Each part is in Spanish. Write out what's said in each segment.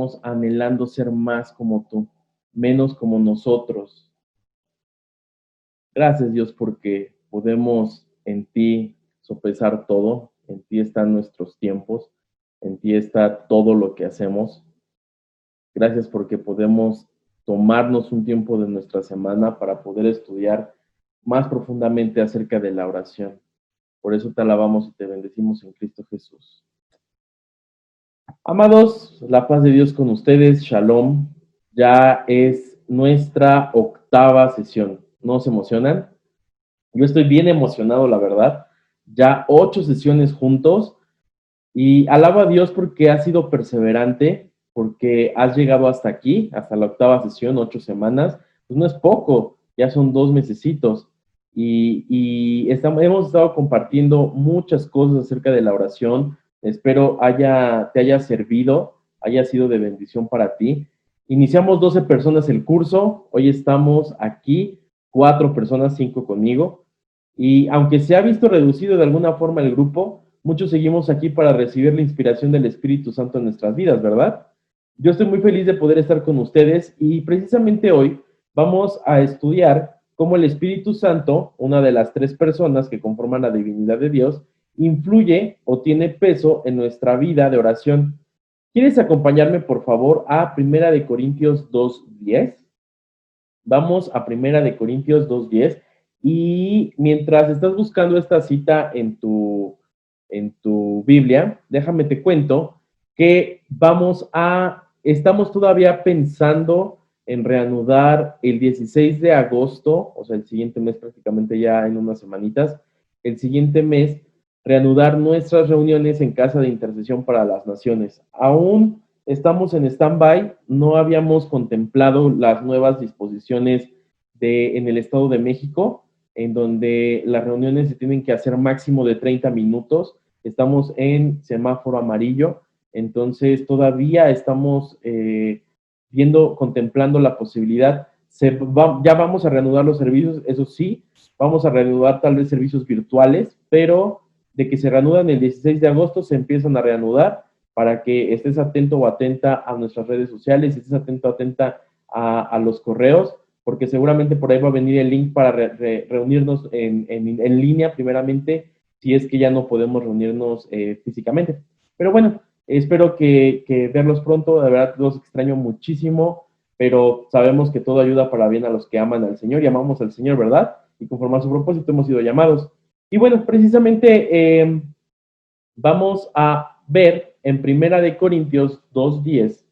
estamos anhelando ser más como tú, menos como nosotros. Gracias, Dios, porque podemos en ti sopesar todo, en ti están nuestros tiempos, en ti está todo lo que hacemos. Gracias porque podemos tomarnos un tiempo de nuestra semana para poder estudiar más profundamente acerca de la oración. Por eso te alabamos y te bendecimos en Cristo Jesús. Amados, la paz de Dios con ustedes, Shalom. Ya es nuestra 8ª sesión. ¿No se emocionan? Yo estoy bien emocionado, la verdad. Ya 8 sesiones juntos y alabo a Dios porque has sido perseverante, porque has llegado hasta aquí, hasta la 8ª sesión, 8 semanas. Pues no es poco, ya son 2 mesecitos. Hemos estado compartiendo muchas cosas acerca de la oración. Espero te haya servido, haya sido de bendición para ti. Iniciamos 12 personas el curso, hoy estamos aquí, 4 personas, 5 conmigo. Y aunque se ha visto reducido de alguna forma el grupo, muchos seguimos aquí para recibir la inspiración del Espíritu Santo en nuestras vidas, ¿verdad? Yo estoy muy feliz de poder estar con ustedes y precisamente hoy vamos a estudiar cómo el Espíritu Santo, una de las 3 personas que conforman la divinidad de Dios, influye o tiene peso en nuestra vida de oración. ¿Quieres acompañarme, por favor, a 1 Corintios 2:10? Vamos a 1 Corintios 2:10 y mientras estás buscando esta cita en tu Biblia, déjame te cuento que estamos todavía pensando en reanudar el 16 de agosto, o sea, el siguiente mes, prácticamente ya en unas semanitas, el siguiente mes, reanudar nuestras reuniones en Casa de Intercesión para las Naciones. Aún estamos en stand-by, no habíamos contemplado las nuevas disposiciones en el Estado de México, en donde las reuniones se tienen que hacer máximo de 30 minutos. Estamos en semáforo amarillo, entonces todavía estamos contemplando la posibilidad. Ya vamos a reanudar los servicios, eso sí, vamos a reanudar tal vez servicios virtuales, pero de que se reanudan el 16 de agosto, se empiezan a reanudar para que estés atento o atenta a nuestras redes sociales, estés atento o atenta a los correos, porque seguramente por ahí va a venir el link para reunirnos en línea primeramente, si es que ya no podemos reunirnos físicamente. Pero bueno, espero que verlos pronto, de verdad los extraño muchísimo, pero sabemos que todo ayuda para bien a los que aman al Señor y amamos al Señor, ¿verdad? Y conforme a su propósito hemos sido llamados. Y bueno, precisamente vamos a ver en 1 Corintios 2:10.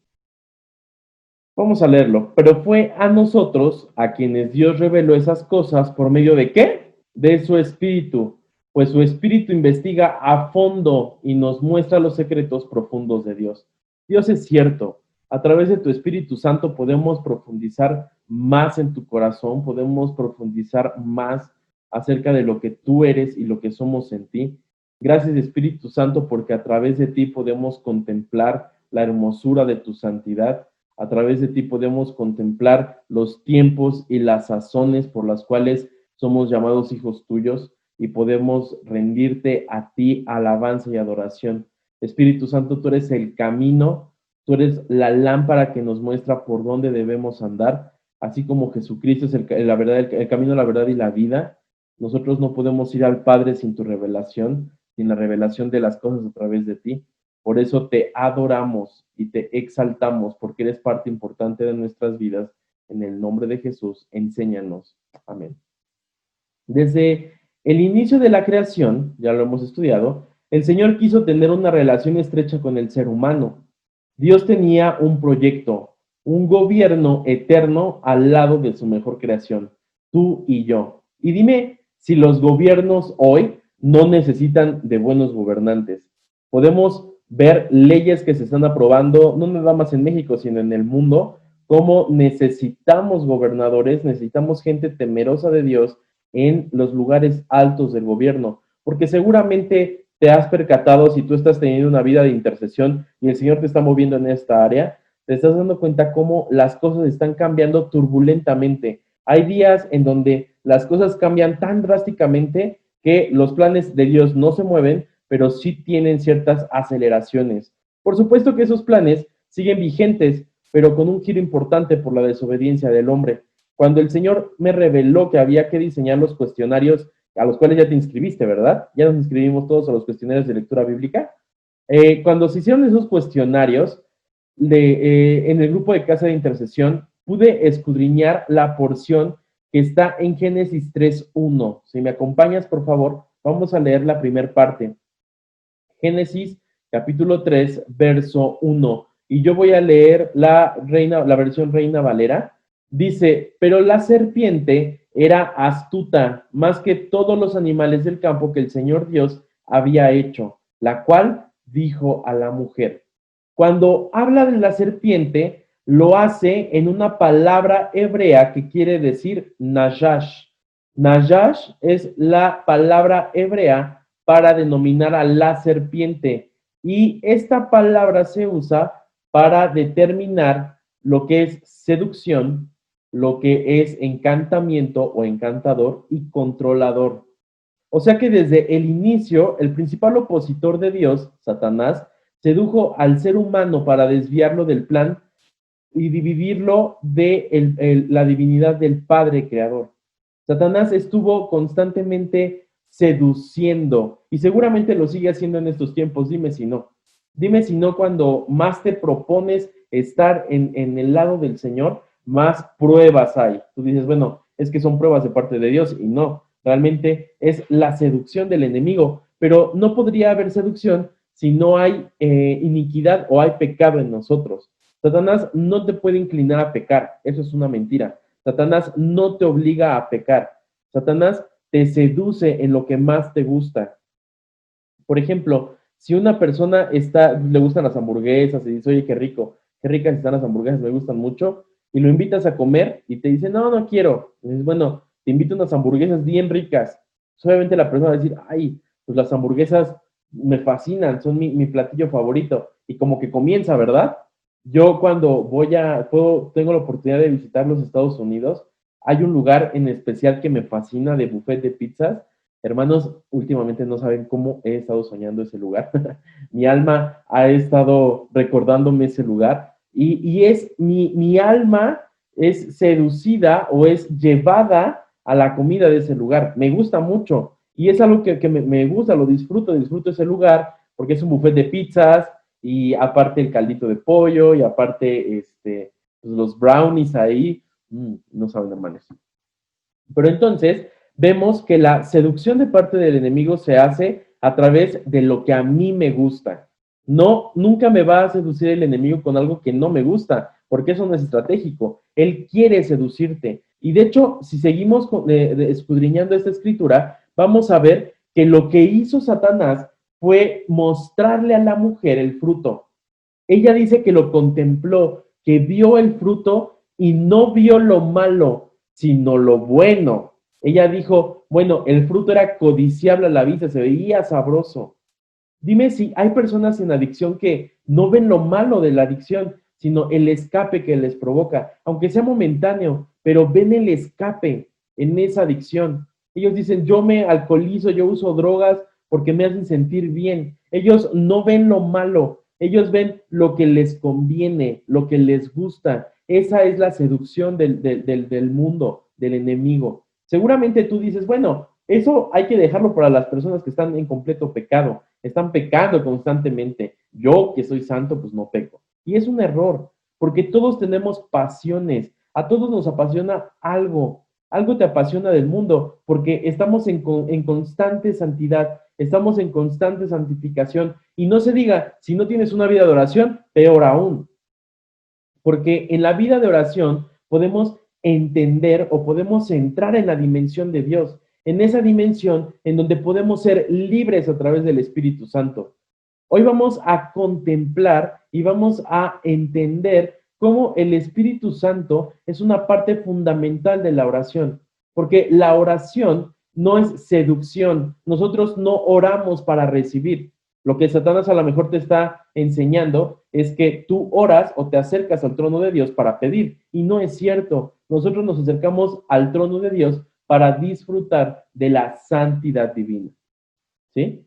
Vamos a leerlo. Pero fue a nosotros a quienes Dios reveló esas cosas por medio de ¿qué? De su Espíritu. Pues su Espíritu investiga a fondo y nos muestra los secretos profundos de Dios. Dios es cierto. A través de tu Espíritu Santo podemos profundizar más en tu corazón, podemos profundizar más acerca de lo que tú eres y lo que somos en ti. Gracias, Espíritu Santo, porque a través de ti podemos contemplar la hermosura de tu santidad. A través de ti podemos contemplar los tiempos y las sazones por las cuales somos llamados hijos tuyos y podemos rendirte a ti alabanza y adoración. Espíritu Santo, tú eres el camino, tú eres la lámpara que nos muestra por dónde debemos andar, así como Jesucristo es el camino, la verdad y la vida. Nosotros no podemos ir al Padre sin tu revelación, sin la revelación de las cosas a través de ti. Por eso te adoramos y te exaltamos, porque eres parte importante de nuestras vidas. En el nombre de Jesús, enséñanos. Amén. Desde el inicio de la creación, ya lo hemos estudiado, el Señor quiso tener una relación estrecha con el ser humano. Dios tenía un proyecto, un gobierno eterno al lado de su mejor creación, tú y yo. Y dime si los gobiernos hoy no necesitan de buenos gobernantes. Podemos ver leyes que se están aprobando, no nada más en México, sino en el mundo, cómo necesitamos gobernadores, necesitamos gente temerosa de Dios en los lugares altos del gobierno, porque seguramente te has percatado, si tú estás teniendo una vida de intercesión y el Señor te está moviendo en esta área, te estás dando cuenta cómo las cosas están cambiando turbulentamente. Hay días en donde las cosas cambian tan drásticamente que los planes de Dios no se mueven, pero sí tienen ciertas aceleraciones. Por supuesto que esos planes siguen vigentes, pero con un giro importante por la desobediencia del hombre. Cuando el Señor me reveló que había que diseñar los cuestionarios a los cuales ya te inscribiste, ¿verdad? Ya nos inscribimos todos a los cuestionarios de lectura bíblica. Cuando se hicieron esos cuestionarios en el grupo de casa de intercesión, pude escudriñar la porción que está en Génesis 3:1. Si me acompañas, por favor, vamos a leer la primera parte. Génesis capítulo 3, verso 1. Y yo voy a leer la versión Reina Valera. Dice, pero la serpiente era astuta más que todos los animales del campo que el Señor Dios había hecho, la cual dijo a la mujer. Cuando habla de la serpiente, lo hace en una palabra hebrea que quiere decir najash. Najash es la palabra hebrea para denominar a la serpiente. Y esta palabra se usa para determinar lo que es seducción, lo que es encantamiento o encantador y controlador. O sea que desde el inicio, el principal opositor de Dios, Satanás, sedujo al ser humano para desviarlo del plan y dividirlo de la divinidad del Padre Creador. Satanás estuvo constantemente seduciendo y seguramente lo sigue haciendo en estos tiempos. Dime si no. Dime si no, cuando más te propones estar en el lado del Señor, más pruebas hay. Tú dices, bueno, es que son pruebas de parte de Dios, y no, realmente es la seducción del enemigo, pero no podría haber seducción si no hay iniquidad o hay pecado en nosotros. Satanás no te puede inclinar a pecar, eso es una mentira. Satanás no te obliga a pecar. Satanás te seduce en lo que más te gusta. Por ejemplo, si una persona le gustan las hamburguesas y dice, oye, qué rico, qué ricas están las hamburguesas, me gustan mucho, y lo invitas a comer y te dice, no, no quiero. Y dices, bueno, te invito a unas hamburguesas bien ricas. Pues obviamente la persona va a decir, ay, pues las hamburguesas me fascinan, son mi platillo favorito. Y como que comienza, ¿verdad? Yo cuando tengo la oportunidad de visitar los Estados Unidos, hay un lugar en especial que me fascina de buffet de pizzas. Hermanos, últimamente no saben cómo he estado soñando ese lugar. Mi alma ha estado recordándome ese lugar y es mi alma es seducida o es llevada a la comida de ese lugar. Me gusta mucho y es algo que me gusta, lo disfruto ese lugar porque es un buffet de pizzas y aparte el caldito de pollo y aparte pues los brownies ahí, no saben, hermanos. Pero entonces vemos que la seducción de parte del enemigo se hace a través de lo que a mí me gusta. No, nunca me va a seducir el enemigo con algo que no me gusta, porque eso no es estratégico. Él quiere seducirte. Y de hecho, si seguimos escudriñando esta escritura, vamos a ver que lo que hizo Satanás fue mostrarle a la mujer el fruto. Ella dice que lo contempló, que vio el fruto y no vio lo malo, sino lo bueno. Ella dijo, bueno, el fruto era codiciable a la vista, se veía sabroso. Dime si hay personas en adicción que no ven lo malo de la adicción, sino el escape que les provoca, aunque sea momentáneo, pero ven el escape en esa adicción. Ellos dicen, yo me alcoholizo, yo uso drogas porque me hacen sentir bien. Ellos no ven lo malo, ellos ven lo que les conviene, lo que les gusta. Esa es la seducción del mundo, del enemigo. Seguramente tú dices, bueno, eso hay que dejarlo para las personas que están en completo pecado, están pecando constantemente. Yo, que soy santo, pues no peco. Y es un error, porque todos tenemos pasiones, a todos nos apasiona algo, algo te apasiona del mundo, porque estamos en constante santidad, estamos en constante santificación. Y no se diga, si no tienes una vida de oración, peor aún, porque en la vida de oración podemos entender o podemos entrar en la dimensión de Dios, en esa dimensión en donde podemos ser libres a través del Espíritu Santo. Hoy vamos a contemplar y vamos a entender cómo el Espíritu Santo es una parte fundamental de la oración, porque la oración no es seducción. Nosotros no oramos para recibir. Lo que Satanás a lo mejor te está enseñando es que tú oras o te acercas al trono de Dios para pedir, y no es cierto. Nosotros nos acercamos al trono de Dios para disfrutar de la santidad divina. ¿Sí?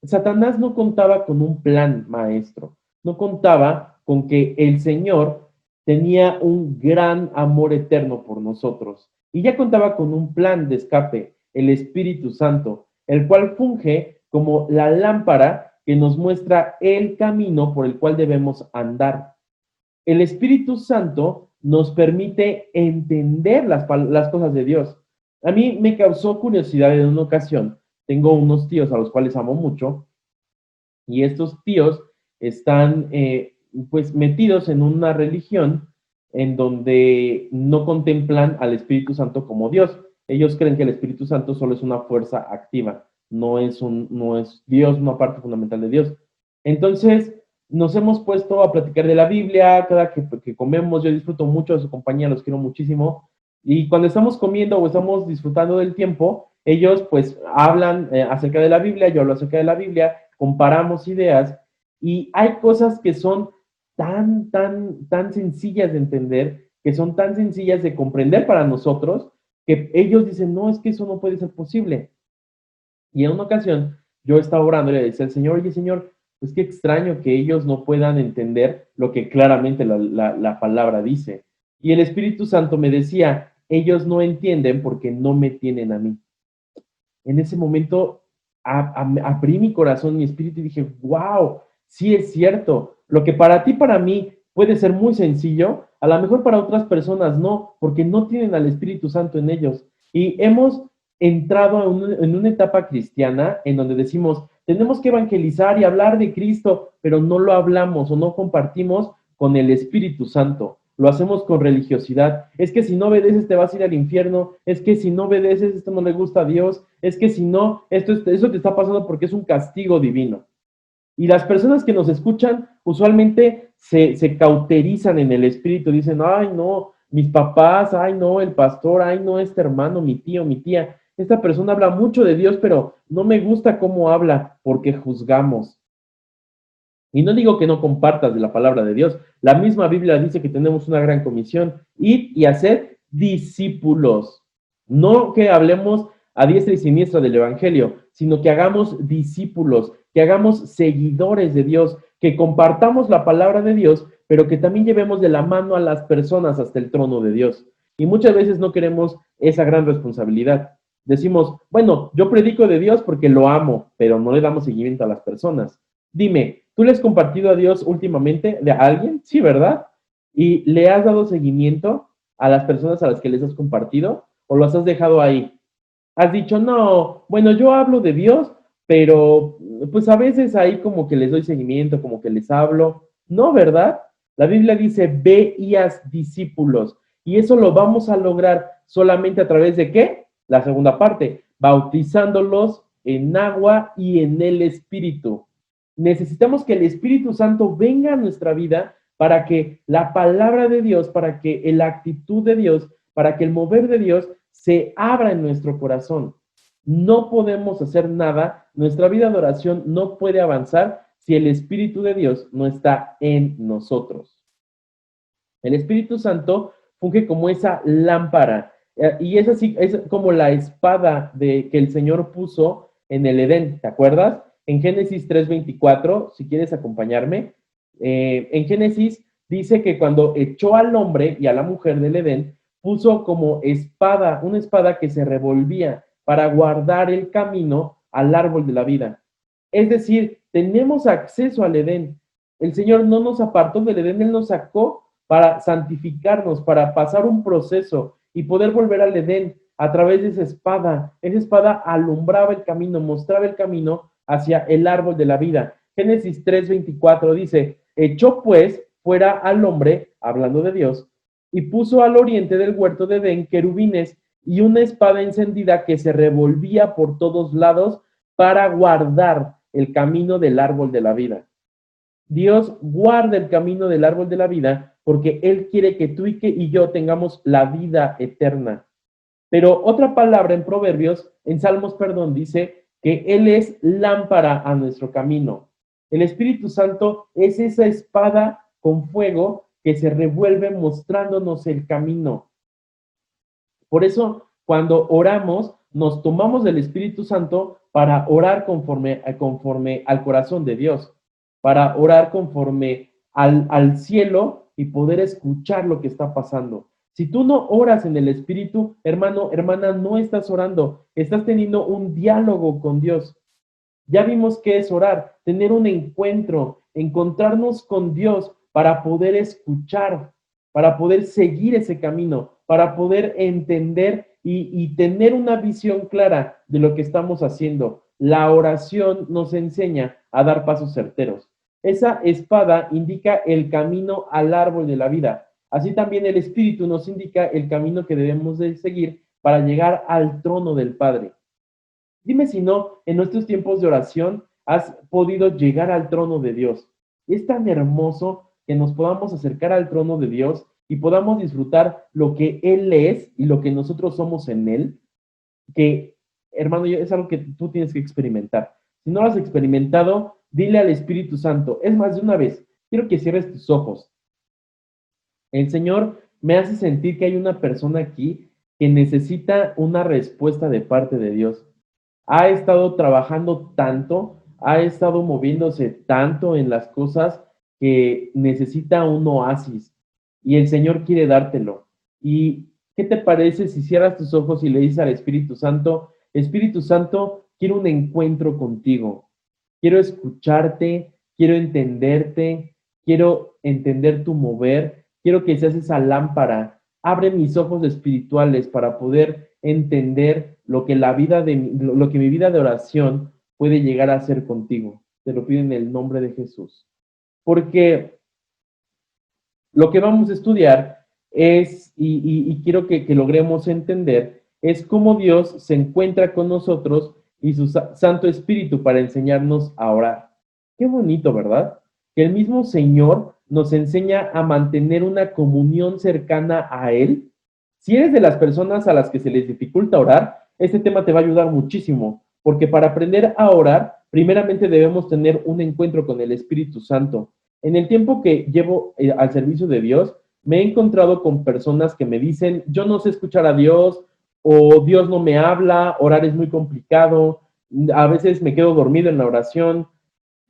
Satanás no contaba con un plan maestro. no contaba con que el Señor tenía un gran amor eterno por nosotros y ya contaba con un plan de escape, el Espíritu Santo, el cual funge como la lámpara que nos muestra el camino por el cual debemos andar. El Espíritu Santo nos permite entender las cosas de Dios. A mí me causó curiosidad en una ocasión. Tengo unos tíos a los cuales amo mucho y estos tíos están pues metidos en una religión en donde no contemplan al Espíritu Santo como Dios. Ellos creen que el Espíritu Santo solo es una fuerza activa, no es Dios, una parte fundamental de Dios. Entonces, nos hemos puesto a platicar de la Biblia, cada que comemos, yo disfruto mucho de su compañía, los quiero muchísimo, y cuando estamos comiendo o estamos disfrutando del tiempo, ellos pues hablan acerca de la Biblia, yo hablo acerca de la Biblia, comparamos ideas y hay cosas que son tan sencillas de entender, que son tan sencillas de comprender para nosotros, que ellos dicen, no, es que eso no puede ser posible. Y en una ocasión yo estaba orando y le decía al Señor, oye Señor, pues qué extraño que ellos no puedan entender lo que claramente la palabra dice. Y el Espíritu Santo me decía, ellos no entienden porque no me tienen a mí. En ese momento abrí mi corazón, mi espíritu y dije, wow, sí es cierto. Lo que para ti, para mí puede ser muy sencillo, a lo mejor para otras personas no, porque no tienen al Espíritu Santo en ellos. Y hemos entrado en una etapa cristiana en donde decimos, tenemos que evangelizar y hablar de Cristo, pero no lo hablamos o no compartimos con el Espíritu Santo. Lo hacemos con religiosidad. Es que si no obedeces te vas a ir al infierno. Es que si no obedeces esto no le gusta a Dios. Es que si no, eso te está pasando porque es un castigo divino. Y las personas que nos escuchan usualmente se cauterizan en el espíritu. Dicen, ay no, mis papás, ay no, el pastor, ay no, este hermano, mi tío, mi tía. Esta persona habla mucho de Dios, pero no me gusta cómo habla porque juzgamos. Y no digo que no compartas de la palabra de Dios. La misma Biblia dice que tenemos una gran comisión, ir y hacer discípulos. No que hablemos a diestra y siniestra del Evangelio, sino que hagamos discípulos, que hagamos seguidores de Dios, que compartamos la palabra de Dios, pero que también llevemos de la mano a las personas hasta el trono de Dios. Y muchas veces no queremos esa gran responsabilidad. Decimos, bueno, yo predico de Dios porque lo amo, pero no le damos seguimiento a las personas. Dime, ¿tú le has compartido a Dios últimamente de alguien? Sí, ¿verdad? ¿Y le has dado seguimiento a las personas a las que les has compartido o los has dejado ahí? Has dicho, no, bueno, yo hablo de Dios, pero pues a veces ahí como que les doy seguimiento, como que les hablo. No, ¿verdad? La Biblia dice, ve y haz discípulos. Y eso lo vamos a lograr solamente a través de ¿qué? La segunda parte, bautizándolos en agua y en el Espíritu. Necesitamos que el Espíritu Santo venga a nuestra vida para que la palabra de Dios, para que la actitud de Dios, para que el mover de Dios se abra en nuestro corazón. No podemos hacer nada, nuestra vida de oración no puede avanzar si el Espíritu de Dios no está en nosotros. El Espíritu Santo funge como esa lámpara y es así, es como la espada que el Señor puso en el Edén, ¿te acuerdas? En Génesis 3:24, si quieres acompañarme, en Génesis dice que cuando echó al hombre y a la mujer del Edén, puso como espada, una espada que se revolvía para guardar el camino al árbol de la vida. Es decir, tenemos acceso al Edén. El Señor no nos apartó del Edén, Él nos sacó para santificarnos, para pasar un proceso y poder volver al Edén a través de esa espada. Esa espada alumbraba el camino, mostraba el camino hacia el árbol de la vida. Génesis 3:24 dice, echó pues fuera al hombre, hablando de Dios, y puso al oriente del huerto de Edén querubines y una espada encendida que se revolvía por todos lados para guardar el camino del árbol de la vida. Dios guarda el camino del árbol de la vida porque Él quiere que tú y yo tengamos la vida eterna. Pero otra palabra en Proverbios, en Salmos, perdón, dice que Él es lámpara a nuestro camino. El Espíritu Santo es esa espada con fuego que se revuelve mostrándonos el camino. Por eso, cuando oramos, nos tomamos del Espíritu Santo para orar conforme al corazón de Dios. para orar conforme al cielo y poder escuchar lo que está pasando. Si tú no oras en el Espíritu, hermano, hermana, no estás orando, estás teniendo un diálogo con Dios. Ya vimos qué es orar, tener un encuentro, encontrarnos con Dios para poder escuchar, para poder seguir ese camino, para poder entender y tener una visión clara de lo que estamos haciendo. La oración nos enseña a dar pasos certeros. Esa espada indica el camino al árbol de la vida. Así también el Espíritu nos indica el camino que debemos de seguir para llegar al trono del Padre. Dime si no, en nuestros tiempos de oración has podido llegar al trono de Dios. Es tan hermoso que nos podamos acercar al trono de Dios y podamos disfrutar lo que Él es y lo que nosotros somos en Él, que, hermano, es algo que tú tienes que experimentar. Si no lo has experimentado, dile al Espíritu Santo. Es más, de una vez, quiero que cierres tus ojos. El Señor me hace sentir que hay una persona aquí que necesita una respuesta de parte de Dios. Ha estado trabajando tanto, ha estado moviéndose tanto en las cosas que necesita un oasis y el Señor quiere dártelo. ¿Y qué te parece si cierras tus ojos y le dices al Espíritu Santo, quiero un encuentro contigo, quiero escucharte, quiero entenderte, quiero entender tu mover, quiero que seas esa lámpara, abre mis ojos espirituales para poder entender lo que lo que mi vida de oración puede llegar a ser contigo. Te lo pido en el nombre de Jesús. Porque lo que vamos a estudiar es, y quiero que logremos entender, es cómo Dios se encuentra con nosotros y su Santo Espíritu para enseñarnos a orar. Qué bonito, ¿verdad? Que el mismo Señor nos enseña a mantener una comunión cercana a Él. Si eres de las personas a las que se les dificulta orar, este tema te va a ayudar muchísimo, porque para aprender a orar, primeramente debemos tener un encuentro con el Espíritu Santo. En el tiempo que llevo al servicio de Dios, me he encontrado con personas que me dicen, yo no sé escuchar a Dios, o Dios no me habla, orar es muy complicado, a veces me quedo dormido en la oración.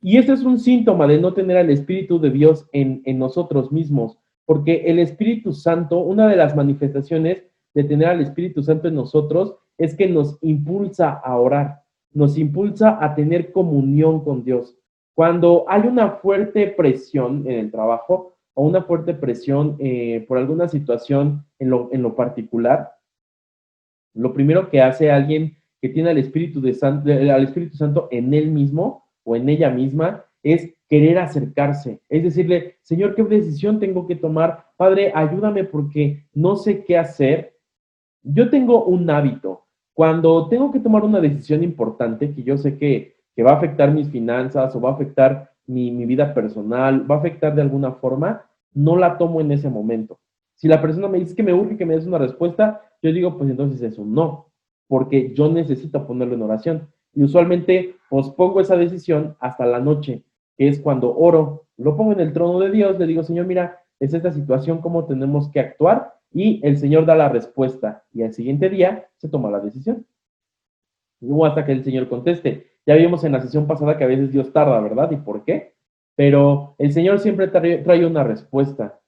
Y este es un síntoma de no tener al Espíritu de Dios en nosotros mismos, porque el Espíritu Santo, una de las manifestaciones de tener al Espíritu Santo en nosotros es que nos impulsa a orar, nos impulsa a tener comunión con Dios. Cuando hay una fuerte presión en el trabajo o una fuerte presión por alguna situación en lo particular, lo primero que hace alguien que tiene al Espíritu Santo en él mismo o en ella misma es querer acercarse, es decirle, Señor, ¿qué decisión tengo que tomar? Padre, ayúdame porque no sé qué hacer. Yo tengo un hábito. Cuando tengo que tomar una decisión importante que yo sé que va a afectar mis finanzas o va a afectar mi vida personal, va a afectar de alguna forma, no la tomo en ese momento. Si la persona me dice que me urge que me des una respuesta, yo digo, pues entonces es un no, porque yo necesito ponerlo en oración. Y usualmente pospongo esa decisión hasta la noche, que es cuando oro, lo pongo en el trono de Dios, le digo, Señor, mira, es esta situación, cómo tenemos que actuar, y el Señor da la respuesta, y al siguiente día se toma la decisión. No hasta que el Señor conteste. Ya vimos en la sesión pasada que a veces Dios tarda, ¿verdad? ¿Y por qué? Pero el Señor siempre trae una respuesta.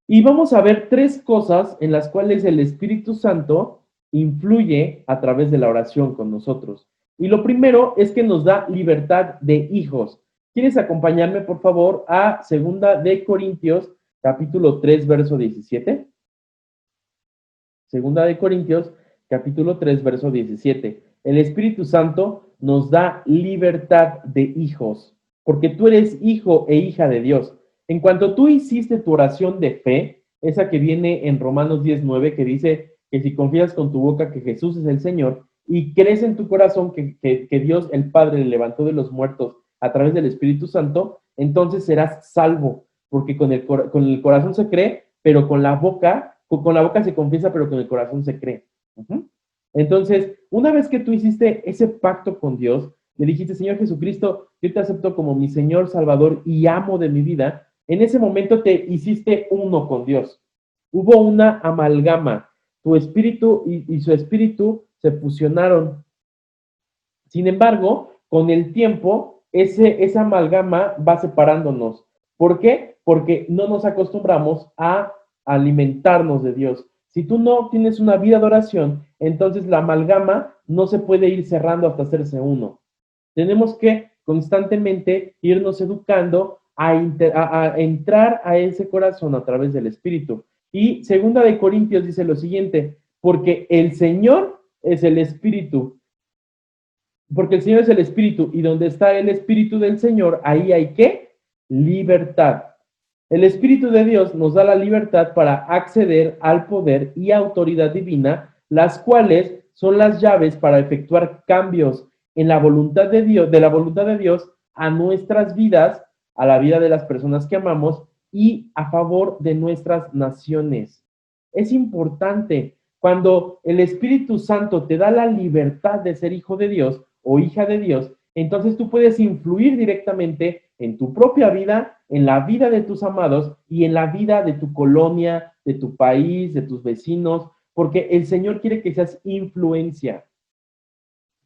Y vamos a ver tres cosas en las cuales el Espíritu Santo influye a través de la oración con nosotros. Y lo primero es que nos da libertad de hijos. ¿Quieres acompañarme, por favor, a Segunda de Corintios, capítulo 3, verso 17? Segunda de Corintios, capítulo 3, verso 17. El Espíritu Santo nos da libertad de hijos, porque tú eres hijo e hija de Dios. En cuanto tú hiciste tu oración de fe, esa que viene en Romanos 19, que dice que si confías con tu boca que Jesús es el Señor y crees en tu corazón que Dios el Padre le levantó de los muertos a través del Espíritu Santo, entonces serás salvo, porque con el corazón se cree, pero con la boca se confiesa, pero con el corazón se cree. Entonces, una vez que tú hiciste ese pacto con Dios, le dijiste, Señor Jesucristo, yo te acepto como mi Señor, Salvador y amo de mi vida, en ese momento te hiciste uno con Dios. Hubo una amalgama. Tu espíritu y su espíritu se fusionaron. Sin embargo, con el tiempo, esa amalgama va separándonos. ¿Por qué? Porque no nos acostumbramos a alimentarnos de Dios. Si tú no tienes una vida de oración, entonces la amalgama no se puede ir cerrando hasta hacerse uno. Tenemos que constantemente irnos educando a entrar a ese corazón a través del Espíritu. Y segunda de Corintios dice lo siguiente, porque el Señor es el Espíritu. Porque el Señor es el Espíritu y donde está el Espíritu del Señor, ahí hay ¿qué? Libertad. El Espíritu de Dios nos da la libertad para acceder al poder y autoridad divina, las cuales son las llaves para efectuar cambios en la voluntad de Dios, de la voluntad de Dios a nuestras vidas, a la vida de las personas que amamos y a favor de nuestras naciones. Es importante cuando el Espíritu Santo te da la libertad de ser hijo de Dios o hija de Dios, entonces tú puedes influir directamente en tu propia vida, en la vida de tus amados y en la vida de tu colonia, de tu país, de tus vecinos, porque el Señor quiere que seas influencia.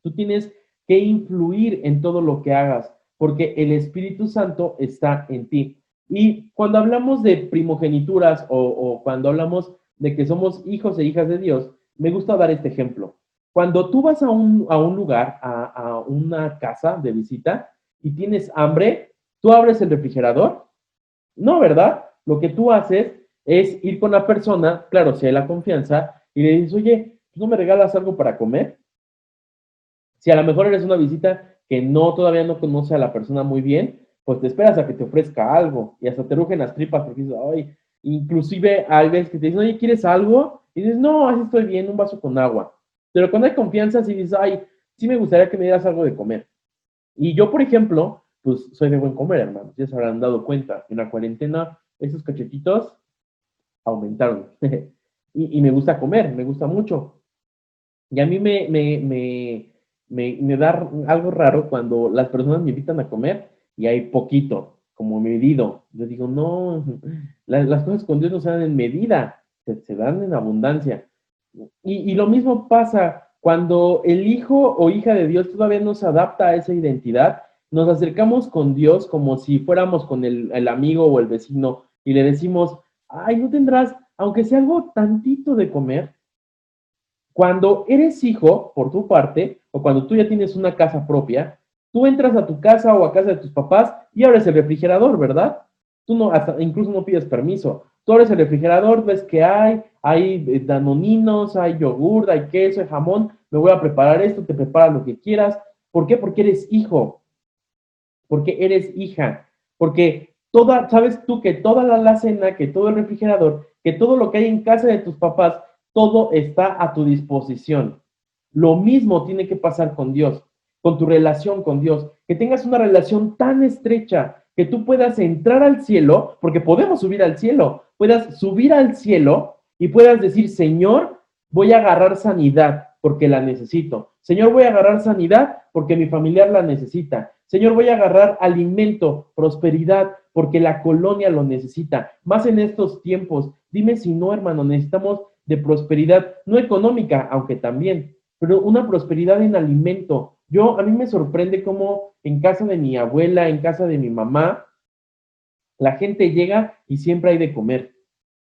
Tú tienes que influir en todo lo que hagas, porque el Espíritu Santo está en ti. Y cuando hablamos de primogenituras o cuando hablamos de que somos hijos e hijas de Dios, me gusta dar este ejemplo. Cuando tú vas a un lugar, a una casa de visita y tienes hambre, ¿tú abres el refrigerador? No, ¿verdad? Lo que tú haces es ir con la persona, claro, si hay la confianza, y le dices, oye, ¿tú no me regalas algo para comer? Si a lo mejor eres una visita que no todavía no conoce a la persona muy bien, pues te esperas a que te ofrezca algo y hasta te rugen las tripas porque dices, ay, inclusive hay veces que te dicen, oye, ¿quieres algo? Y dices, no, así estoy bien, un vaso con agua. Pero cuando hay confianza, sí dices, ay, sí me gustaría que me dieras algo de comer. Y yo, por ejemplo, pues soy de buen comer, hermanos. Ya se habrán dado cuenta. En la cuarentena, esos cachetitos aumentaron. y me gusta comer, me gusta mucho. Y a mí me da algo raro cuando las personas me invitan a comer y hay poquito, como medido. Yo digo, no, las cosas con Dios no se dan en medida, se dan en abundancia. Y lo mismo pasa cuando el hijo o hija de Dios todavía no se adapta a esa identidad, nos acercamos con Dios como si fuéramos con el amigo o el vecino y le decimos, ay, no tendrás, aunque sea algo tantito de comer. Cuando eres hijo, por tu parte, o cuando tú ya tienes una casa propia, tú entras a tu casa o a casa de tus papás y abres el refrigerador, ¿verdad? Tú no, hasta incluso no pides permiso. Tú abres el refrigerador, ves que hay danoninos, hay yogur, hay queso, hay jamón, me voy a preparar esto, te preparas lo que quieras. ¿Por qué? Porque eres hijo, porque eres hija, porque sabes tú que toda la alacena, que todo el refrigerador, que todo lo que hay en casa de tus papás, todo está a tu disposición. Lo mismo tiene que pasar con Dios, con tu relación con Dios, que tengas una relación tan estrecha que tú puedas entrar al cielo, porque podemos subir al cielo, puedas subir al cielo y puedas decir, Señor, voy a agarrar sanidad porque la necesito. Señor, voy a agarrar sanidad porque mi familiar la necesita. Señor, voy a agarrar alimento, prosperidad, porque la colonia lo necesita. Más en estos tiempos. Dime si no, hermano, necesitamos de prosperidad, no económica, aunque también, pero una prosperidad en alimento. A mí me sorprende cómo en casa de mi abuela, en casa de mi mamá, la gente llega y siempre hay de comer.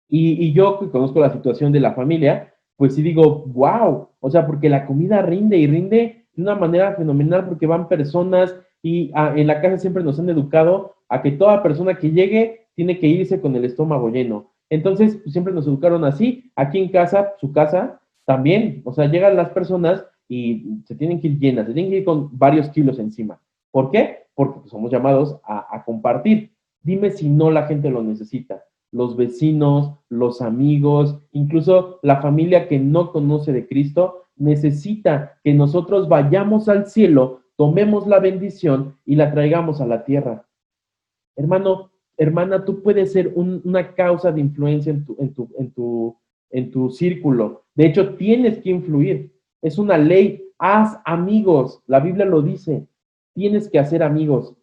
Y yo que conozco la situación de la familia, pues sí digo, wow, o sea, porque la comida rinde y rinde de una manera fenomenal porque van personas y en la casa siempre nos han educado a que toda persona que llegue tiene que irse con el estómago lleno. Entonces, pues, siempre nos educaron así. Aquí en casa, su casa, también, o sea, llegan las personas y se tienen que ir llenas, se tienen que ir con varios kilos encima. ¿Por qué? Porque pues, somos llamados a compartir. Dime si no la gente lo necesita, los vecinos, los amigos, incluso la familia que no conoce de Cristo, necesita que nosotros vayamos al cielo, tomemos la bendición y la traigamos a la tierra. Hermano, hermana, tú puedes ser una causa de influencia en tu círculo. De hecho, tienes que influir. Es una ley. Haz amigos. La Biblia lo dice. Tienes que hacer amigos.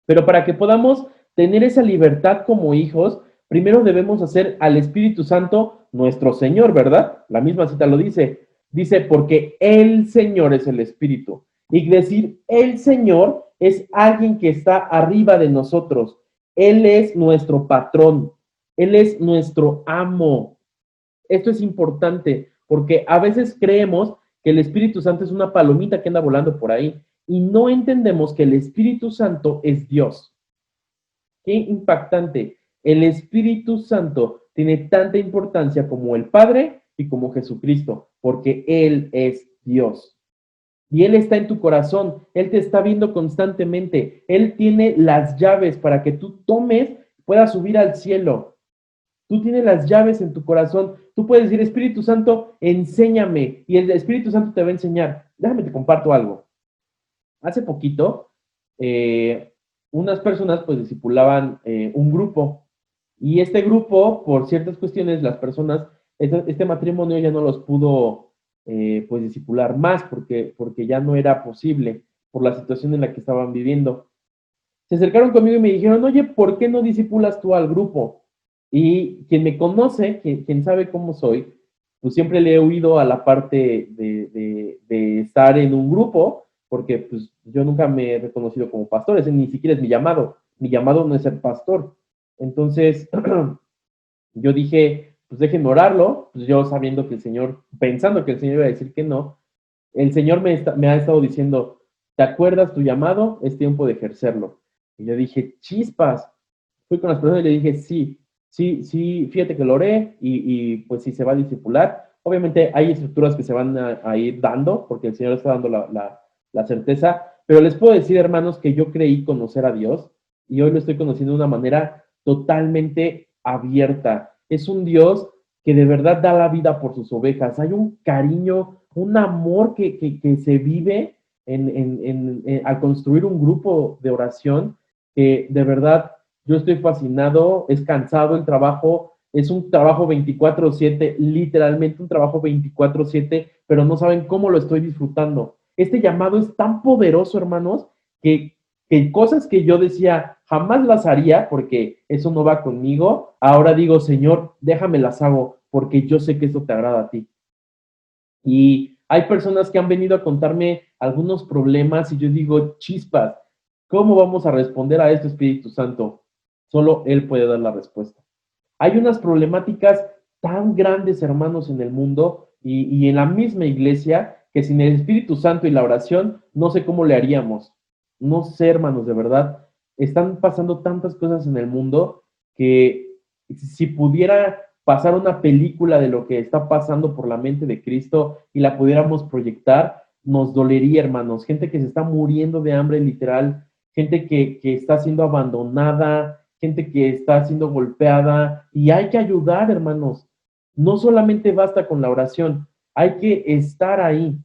Pero para que podamos tener esa libertad como hijos, primero debemos hacer al Espíritu Santo nuestro Señor, ¿verdad? La misma cita lo dice. Dice, porque el Señor es el Espíritu. Y decir el Señor es alguien que está arriba de nosotros. Él es nuestro patrón, Él es nuestro amo. Esto es importante porque a veces creemos que el Espíritu Santo es una palomita que anda volando por ahí y no entendemos que el Espíritu Santo es Dios. Qué impactante. El Espíritu Santo tiene tanta importancia como el Padre y como Jesucristo, porque Él es Dios. Y Él está en tu corazón, Él te está viendo constantemente, Él tiene las llaves para que tú tomes, puedas subir al cielo. Tú tienes las llaves en tu corazón. Tú puedes decir, Espíritu Santo, enséñame. Y el Espíritu Santo te va a enseñar. Déjame te comparto algo. Hace poquito, unas personas pues discipulaban un grupo. Y este grupo, por ciertas cuestiones, las personas, este matrimonio ya no los pudo pues discipular más porque ya no era posible por la situación en la que estaban viviendo. Se acercaron conmigo y me dijeron, oye, ¿por qué no discipulas tú al grupo? Y quien me conoce, quien sabe cómo soy, pues siempre le he oído a la parte de estar en un grupo, porque pues yo nunca me he reconocido como pastor, ese ni siquiera es mi llamado no es ser pastor. Entonces, yo dije, pues déjenme orarlo, pues yo sabiendo que el Señor, pensando que el Señor iba a decir que no, el Señor me ha estado diciendo, ¿te acuerdas tu llamado? Es tiempo de ejercerlo. Y yo dije, chispas. Fui con las personas y le dije, sí, sí, sí, fíjate que lo oré y pues sí se va a discipular. Obviamente hay estructuras que se van a ir dando, porque el Señor está dando la certeza, pero les puedo decir, hermanos, que yo creí conocer a Dios y hoy lo estoy conociendo de una manera totalmente abierta. Es un Dios que de verdad da la vida por sus ovejas. Hay un cariño, un amor que se vive al construir un grupo de oración que de verdad yo estoy fascinado, es cansado el trabajo, es un trabajo 24/7, literalmente un trabajo 24/7, pero no saben cómo lo estoy disfrutando. Este llamado es tan poderoso, hermanos, que cosas que yo decía jamás las haría porque eso no va conmigo, ahora digo, Señor, déjame las hago porque yo sé que eso te agrada a ti. Y hay personas que han venido a contarme algunos problemas y yo digo, chispas, ¿cómo vamos a responder a esto, Espíritu Santo? Solo Él puede dar la respuesta. Hay unas problemáticas tan grandes, hermanos, en el mundo y en la misma iglesia que sin el Espíritu Santo y la oración, no sé cómo le haríamos. No sé, hermanos, de verdad. Están pasando tantas cosas en el mundo que si pudiera pasar una película de lo que está pasando por la mente de Cristo y la pudiéramos proyectar, nos dolería, hermanos. Gente que se está muriendo de hambre literal, gente que está siendo abandonada, gente que está siendo golpeada y hay que ayudar, hermanos. No solamente basta con la oración, hay que estar ahí.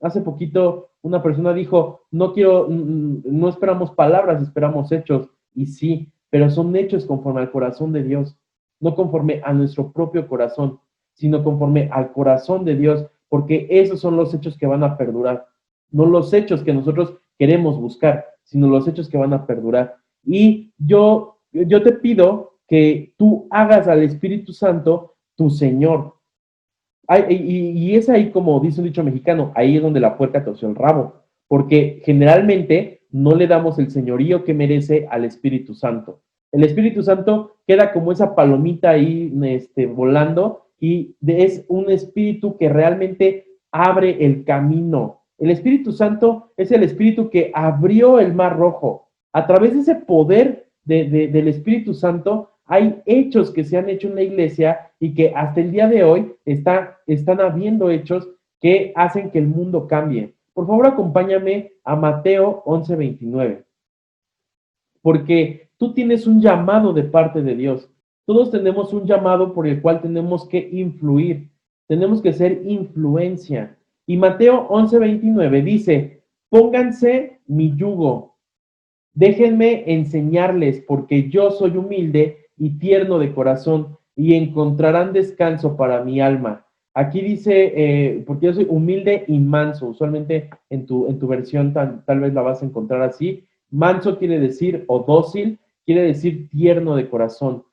Hace poquito una persona dijo, no quiero, no esperamos palabras, esperamos hechos. Y sí, pero son hechos conforme al corazón de Dios, no conforme a nuestro propio corazón, sino conforme al corazón de Dios, porque esos son los hechos que van a perdurar, no los hechos que nosotros queremos buscar, sino los hechos que van a perdurar. Y yo te pido que tú hagas al Espíritu Santo tu Señor. Y es ahí, como dice un dicho mexicano, ahí es donde la puerca torció el rabo, porque generalmente no le damos el señorío que merece al Espíritu Santo. El Espíritu Santo queda como esa palomita ahí volando y es un espíritu que realmente abre el camino. El Espíritu Santo es el espíritu que abrió el mar rojo. A través de ese poder del Espíritu Santo, hay hechos que se han hecho en la iglesia y que hasta el día de hoy están habiendo hechos que hacen que el mundo cambie. Por favor, acompáñame a Mateo 11:29, porque tú tienes un llamado de parte de Dios. Todos tenemos un llamado por el cual tenemos que influir, tenemos que ser influencia. Y Mateo 11:29 dice, pónganse mi yugo, déjenme enseñarles, porque yo soy humilde y tierno de corazón, y encontrarán descanso para mi alma. Aquí dice, porque yo soy humilde y manso. Usualmente en tu versión tal vez la vas a encontrar así. Manso quiere decir, o dócil, quiere decir tierno de corazón.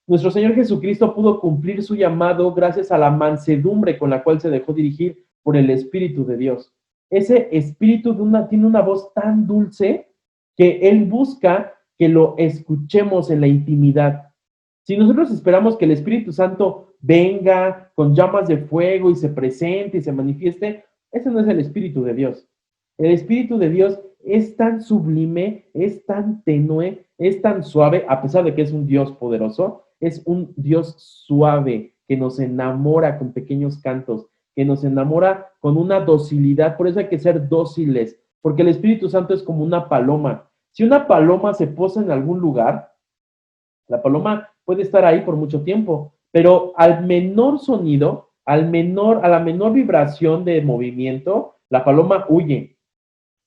Nuestro Señor Jesucristo pudo cumplir su llamado gracias a la mansedumbre con la cual se dejó dirigir por el Espíritu de Dios. Ese Espíritu tiene una voz tan dulce que Él busca que lo escuchemos en la intimidad. Si nosotros esperamos que el Espíritu Santo venga con llamas de fuego y se presente y se manifieste, ese no es el Espíritu de Dios. El Espíritu de Dios es tan sublime, es tan tenue, es tan suave, a pesar de que es un Dios poderoso, es un Dios suave que nos enamora con pequeños cantos, que nos enamora con una docilidad. Por eso hay que ser dóciles, porque el Espíritu Santo es como una paloma. Si una paloma se posa en algún lugar, la paloma puede estar ahí por mucho tiempo, pero al menor sonido, a la menor vibración de movimiento, la paloma huye,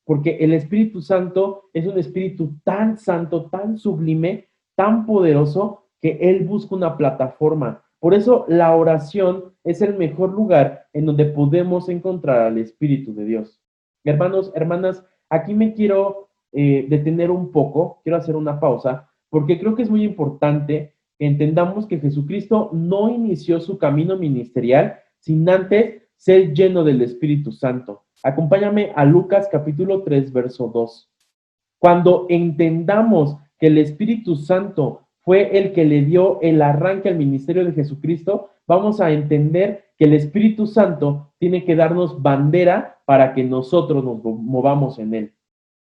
porque el Espíritu Santo es un espíritu tan santo, tan sublime, tan poderoso, que Él busca una plataforma. Por eso la oración es el mejor lugar en donde podemos encontrar al Espíritu de Dios. Hermanos, hermanas, aquí me quiero detener un poco, quiero hacer una pausa, porque creo que es muy importante que entendamos que Jesucristo no inició su camino ministerial sin antes ser lleno del Espíritu Santo. Acompáñame a Lucas capítulo 3, verso 2. Cuando entendamos que el Espíritu Santo fue el que le dio el arranque al ministerio de Jesucristo, vamos a entender que el Espíritu Santo tiene que darnos bandera para que nosotros nos movamos en él.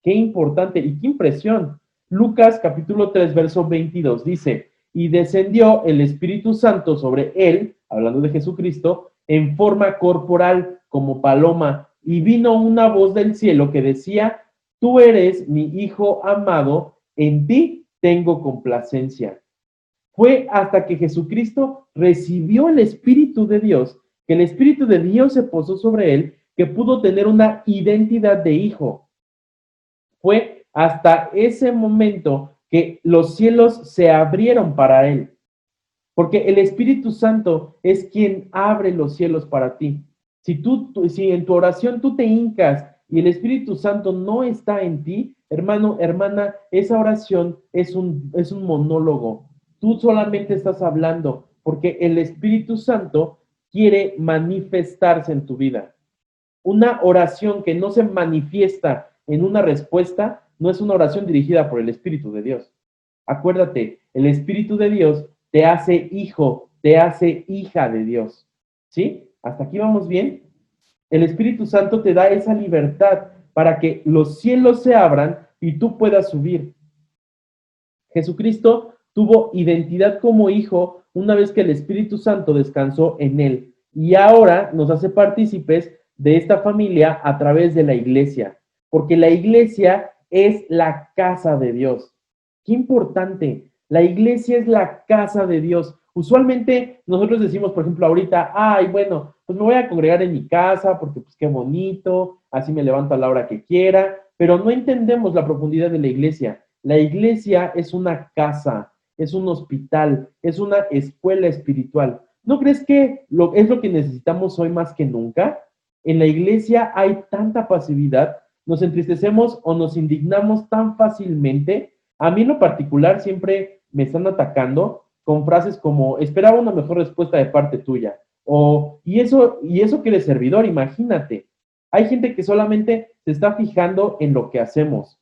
Qué importante y qué impresión. Lucas capítulo 3, verso 22 dice, y descendió el Espíritu Santo sobre él, hablando de Jesucristo, en forma corporal como paloma, y vino una voz del cielo que decía, tú eres mi Hijo amado, en ti tengo complacencia. Fue hasta que Jesucristo recibió el Espíritu de Dios, que el Espíritu de Dios se posó sobre él, que pudo tener una identidad de hijo. Fue hasta ese momento que los cielos se abrieron para él, porque el Espíritu Santo es quien abre los cielos para ti. Si en tu oración tú te hincas y el Espíritu Santo no está en ti, hermano, hermana, esa oración es un monólogo. Tú solamente estás hablando porque el Espíritu Santo quiere manifestarse en tu vida. Una oración que no se manifiesta en una respuesta no es una oración dirigida por el Espíritu de Dios. Acuérdate, el Espíritu de Dios te hace hijo, te hace hija de Dios. ¿Sí? ¿Hasta aquí vamos bien? El Espíritu Santo te da esa libertad para que los cielos se abran y tú puedas subir. Jesucristo tuvo identidad como hijo una vez que el Espíritu Santo descansó en él y ahora nos hace partícipes de esta familia a través de la iglesia, porque la iglesia es la casa de Dios. Qué importante, la iglesia es la casa de Dios. Usualmente nosotros decimos, por ejemplo, ahorita, ay, bueno, pues me voy a congregar en mi casa porque pues qué bonito, así me levanto a la hora que quiera, pero no entendemos la profundidad de la iglesia. La iglesia es una casa, es un hospital, es una escuela espiritual. ¿No crees que es lo que necesitamos hoy más que nunca? En la iglesia hay tanta pasividad, nos entristecemos o nos indignamos tan fácilmente. A mí en lo particular siempre me están atacando con frases como esperaba una mejor respuesta de parte tuya o y eso que eres servidor, imagínate. Hay gente que solamente se está fijando en lo que hacemos.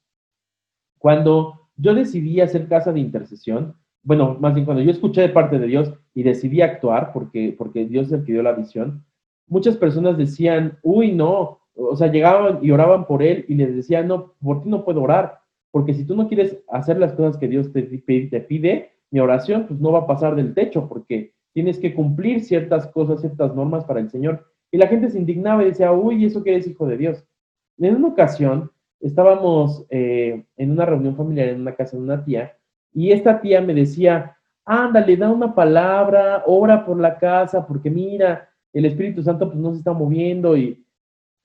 Cuando yo decidí hacer casa de intercesión, bueno, más bien cuando yo escuché de parte de Dios y decidí actuar, porque Dios es el que dio la visión, muchas personas decían, uy, no, o sea, llegaban y oraban por él y les decían, no, por ti no puedo orar, porque si tú no quieres hacer las cosas que Dios te pide, mi oración pues no va a pasar del techo, porque tienes que cumplir ciertas cosas, ciertas normas para el Señor. Y la gente se indignaba y decía, uy, ¿eso que eres hijo de Dios? En una ocasión, estábamos en una reunión familiar en una casa de una tía y esta tía me decía, ándale, da una palabra, ora por la casa, porque mira, el Espíritu Santo pues no se está moviendo y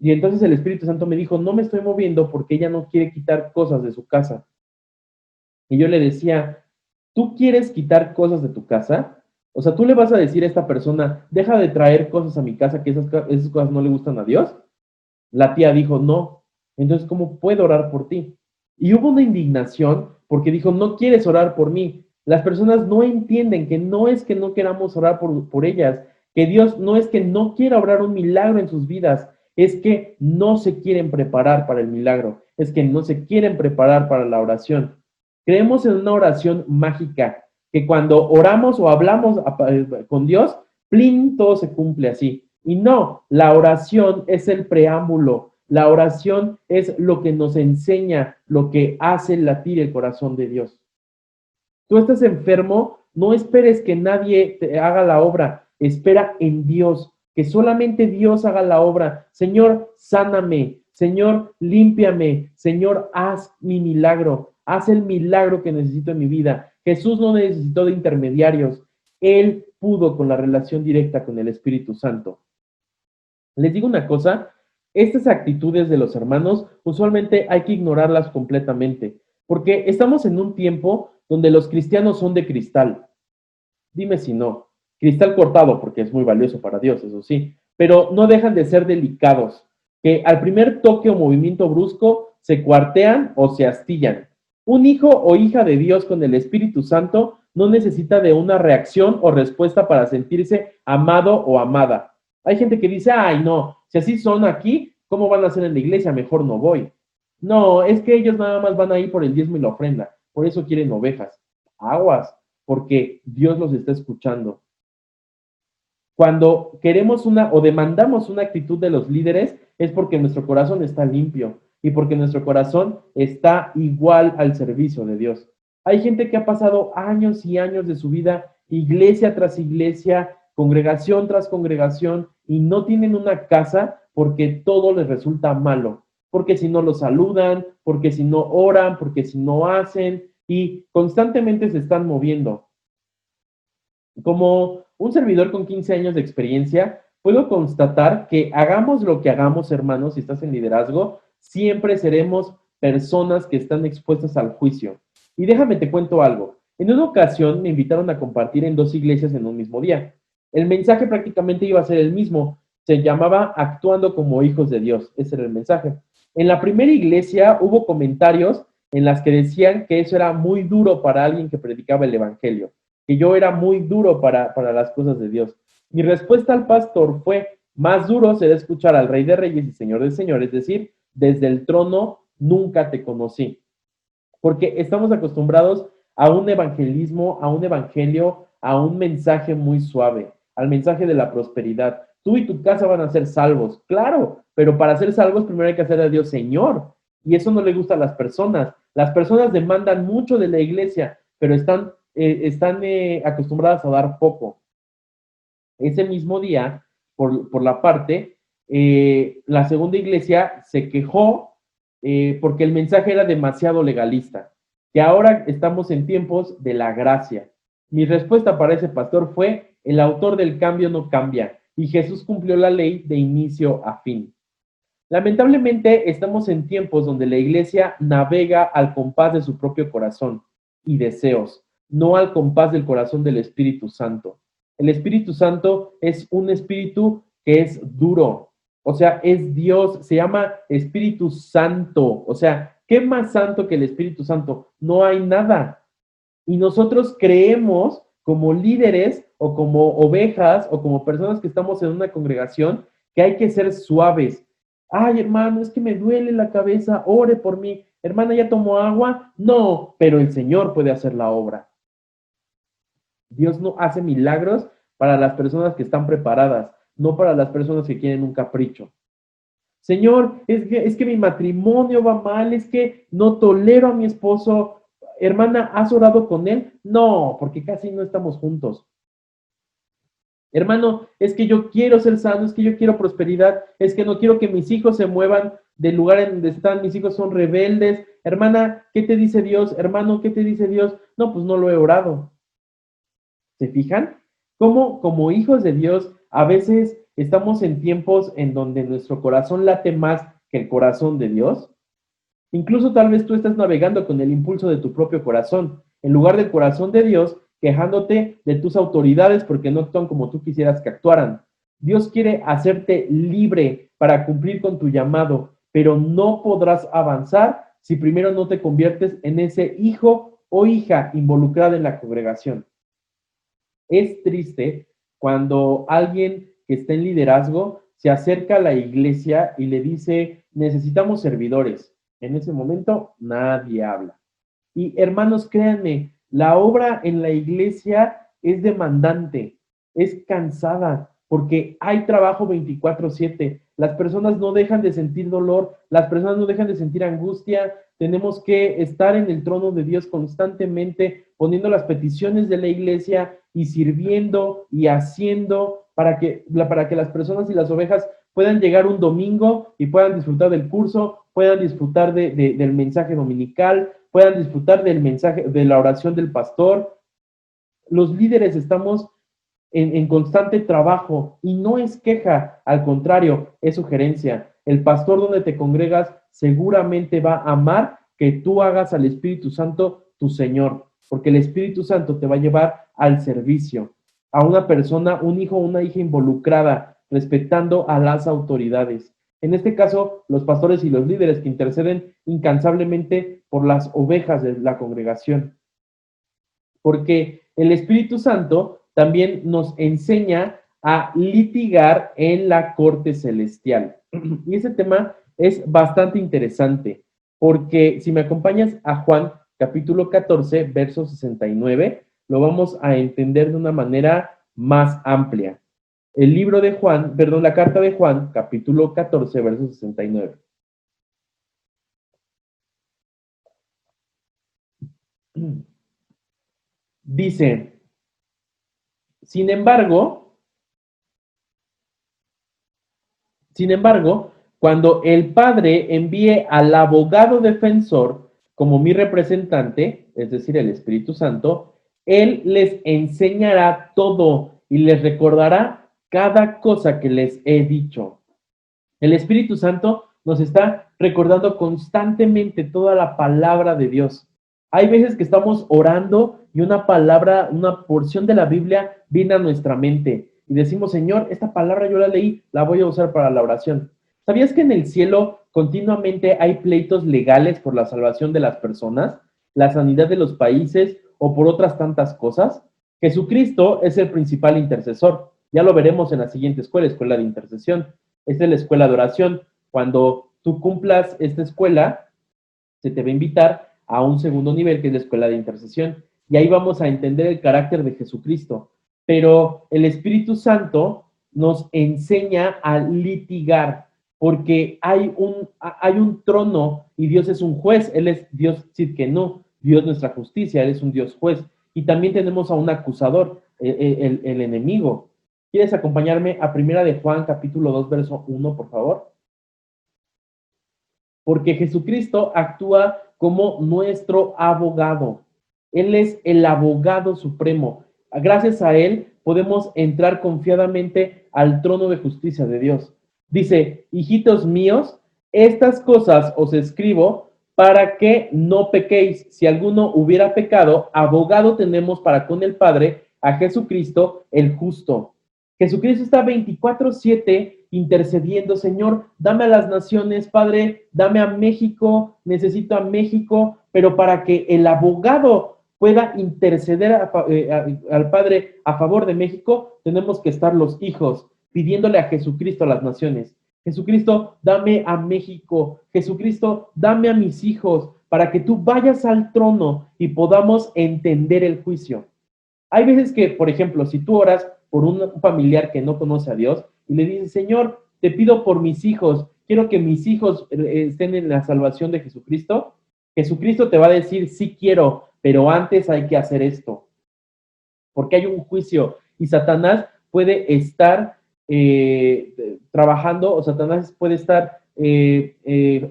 entonces el Espíritu Santo me dijo, no me estoy moviendo porque ella no quiere quitar cosas de su casa. Y yo le decía, ¿tú quieres quitar cosas de tu casa? O sea, ¿tú le vas a decir a esta persona, deja de traer cosas a mi casa que esas cosas no le gustan a Dios? La tía dijo, no. Entonces, ¿cómo puedo orar por ti? Y hubo una indignación porque dijo, no quieres orar por mí. Las personas no entienden que no es que no queramos orar por ellas, que Dios no es que no quiera obrar un milagro en sus vidas, es que no se quieren preparar para el milagro, es que no se quieren preparar para la oración. Creemos en una oración mágica, que cuando oramos o hablamos con Dios, plin, todo se cumple así. Y no, la oración es el preámbulo, la oración es lo que nos enseña, lo que hace latir el corazón de Dios. Tú estás enfermo, no esperes que nadie te haga la obra, espera en Dios, que solamente Dios haga la obra. Señor, sáname, Señor, límpiame, Señor, haz mi milagro, haz el milagro que necesito en mi vida. Jesús no necesitó de intermediarios, Él pudo con la relación directa con el Espíritu Santo. Les digo una cosa, estas actitudes de los hermanos usualmente hay que ignorarlas completamente, porque estamos en un tiempo donde los cristianos son de cristal. Dime si no. Cristal cortado, porque es muy valioso para Dios, eso sí, pero no dejan de ser delicados, que al primer toque o movimiento brusco se cuartean o se astillan. Un hijo o hija de Dios con el Espíritu Santo no necesita de una reacción o respuesta para sentirse amado o amada. Hay gente que dice, ay, no, si así son aquí, ¿cómo van a ser en la iglesia? Mejor no voy. No, es que ellos nada más van a ir por el diezmo y la ofrenda, por eso quieren ovejas. Aguas, porque Dios los está escuchando. Cuando queremos una o demandamos una actitud de los líderes, es porque nuestro corazón está limpio y porque nuestro corazón está igual al servicio de Dios. Hay gente que ha pasado años y años de su vida, iglesia tras iglesia, congregación tras congregación, y no tienen una casa porque todo les resulta malo. Porque si no lo saludan, porque si no oran, porque si no hacen, y constantemente se están moviendo. Como un servidor con 15 años de experiencia, puedo constatar que hagamos lo que hagamos, hermanos, si estás en liderazgo, siempre seremos personas que están expuestas al juicio. Y déjame te cuento algo. En una ocasión me invitaron a compartir en 2 iglesias en un mismo día. El mensaje prácticamente iba a ser el mismo. Se llamaba Actuando como hijos de Dios. Ese era el mensaje. En la primera iglesia hubo comentarios en las que decían que eso era muy duro para alguien que predicaba el evangelio, que yo era muy duro para las cosas de Dios. Mi respuesta al pastor fue, más duro será escuchar al Rey de Reyes y Señor de Señores, es decir, desde el trono nunca te conocí. Porque estamos acostumbrados a un evangelismo, a un evangelio, a un mensaje muy suave, al mensaje de la prosperidad. Tú y tu casa van a ser salvos, claro, pero para ser salvos primero hay que hacer a Dios Señor. Y eso no le gusta a las personas. Las personas demandan mucho de la iglesia, pero están acostumbradas a dar poco. Ese mismo día, por la parte, la segunda iglesia se quejó porque el mensaje era demasiado legalista, que ahora estamos en tiempos de la gracia. Mi respuesta para ese pastor fue, el autor del cambio no cambia, y Jesús cumplió la ley de inicio a fin. Lamentablemente estamos en tiempos donde la iglesia navega al compás de su propio corazón y deseos, no al compás del corazón del Espíritu Santo. El Espíritu Santo es un espíritu que es duro, o sea, es Dios, se llama Espíritu Santo, o sea, ¿qué más santo que el Espíritu Santo? No hay nada. Y nosotros creemos como líderes o como ovejas o como personas que estamos en una congregación que hay que ser suaves. Ay, hermano, es que me duele la cabeza, ore por mí. Hermana, ¿ya tomó agua? No, pero el Señor puede hacer la obra. Dios no hace milagros para las personas que están preparadas, no para las personas que quieren un capricho. Señor, es que mi matrimonio va mal, es que no tolero a mi esposo. Hermana, ¿has orado con él? No, porque casi no estamos juntos. Hermano, es que yo quiero ser sano, es que yo quiero prosperidad, es que no quiero que mis hijos se muevan del lugar en donde están, mis hijos son rebeldes. Hermana, ¿qué te dice Dios? Hermano, ¿qué te dice Dios? No, pues no lo he orado. ¿Se fijan? Cómo como hijos de Dios a veces estamos en tiempos en donde nuestro corazón late más que el corazón de Dios. Incluso tal vez tú estás navegando con el impulso de tu propio corazón, en lugar del corazón de Dios, quejándote de tus autoridades porque no actúan como tú quisieras que actuaran. Dios quiere hacerte libre para cumplir con tu llamado, pero no podrás avanzar si primero no te conviertes en ese hijo o hija involucrada en la congregación. Es triste cuando alguien que está en liderazgo se acerca a la iglesia y le dice, necesitamos servidores. En ese momento nadie habla. Y hermanos, créanme, la obra en la iglesia es demandante, es cansada, porque hay trabajo 24/7. Las personas no dejan de sentir dolor, las personas no dejan de sentir angustia. Tenemos que estar en el trono de Dios constantemente, poniendo las peticiones de la iglesia y sirviendo y haciendo para que las personas y las ovejas puedan llegar un domingo y puedan disfrutar del curso, puedan disfrutar del mensaje dominical, puedan disfrutar del mensaje, de la oración del pastor. Los líderes estamos en constante trabajo y no es queja, al contrario, es sugerencia. El pastor donde te congregas seguramente va a amar que tú hagas al Espíritu Santo tu Señor, porque el Espíritu Santo te va a llevar al servicio, a una persona, un hijo o una hija involucrada, respetando a las autoridades. En este caso, los pastores y los líderes que interceden incansablemente por las ovejas de la congregación. Porque el Espíritu Santo también nos enseña a litigar en la corte celestial. Y ese tema es bastante interesante, porque si me acompañas a Juan capítulo 14, verso 69, lo vamos a entender de una manera más amplia. El libro de Juan, perdón, la carta de Juan, capítulo 14, verso 69. Dice, sin embargo, cuando el Padre envíe al abogado defensor como mi representante, es decir, el Espíritu Santo, Él les enseñará todo y les recordará cada cosa que les he dicho. El Espíritu Santo nos está recordando constantemente toda la palabra de Dios. Hay veces que estamos orando y una palabra, una porción de la Biblia viene a nuestra mente y decimos, Señor, esta palabra yo la leí, la voy a usar para la oración. ¿Sabías que en el cielo continuamente hay pleitos legales por la salvación de las personas, la sanidad de los países o por otras tantas cosas? Jesucristo es el principal intercesor. Ya lo veremos en la siguiente escuela de intercesión. Esta es la escuela de oración. Cuando tú cumplas esta escuela, se te va a invitar a un segundo nivel, que es la escuela de intercesión. Y ahí vamos a entender el carácter de Jesucristo. Pero el Espíritu Santo nos enseña a litigar, porque hay un trono y Dios es un juez. Él es Dios Tzidkenu, Dios nuestra justicia, Él es un Dios juez. Y también tenemos a un acusador, el enemigo. ¿Quieres acompañarme a Primera de Juan, capítulo 2, verso 1, por favor? Porque Jesucristo actúa como nuestro abogado. Él es el abogado supremo. Gracias a Él podemos entrar confiadamente al trono de justicia de Dios. Dice, hijitos míos, estas cosas os escribo para que no pequéis. Si alguno hubiera pecado, abogado tenemos para con el Padre, a Jesucristo el justo. Jesucristo está 24/7 intercediendo, Señor, dame a las naciones, Padre, dame a México, necesito a México, pero para que el abogado pueda interceder al Padre a favor de México, tenemos que estar los hijos pidiéndole a Jesucristo a las naciones. Jesucristo, dame a México. Jesucristo, dame a mis hijos, para que tú vayas al trono y podamos entender el juicio. Hay veces que, por ejemplo, si tú oras por un familiar que no conoce a Dios y le dices, Señor, te pido por mis hijos, quiero que mis hijos estén en la salvación de Jesucristo, Jesucristo te va a decir, sí quiero, pero antes hay que hacer esto, porque hay un juicio y Satanás puede estar trabajando, o Satanás puede estar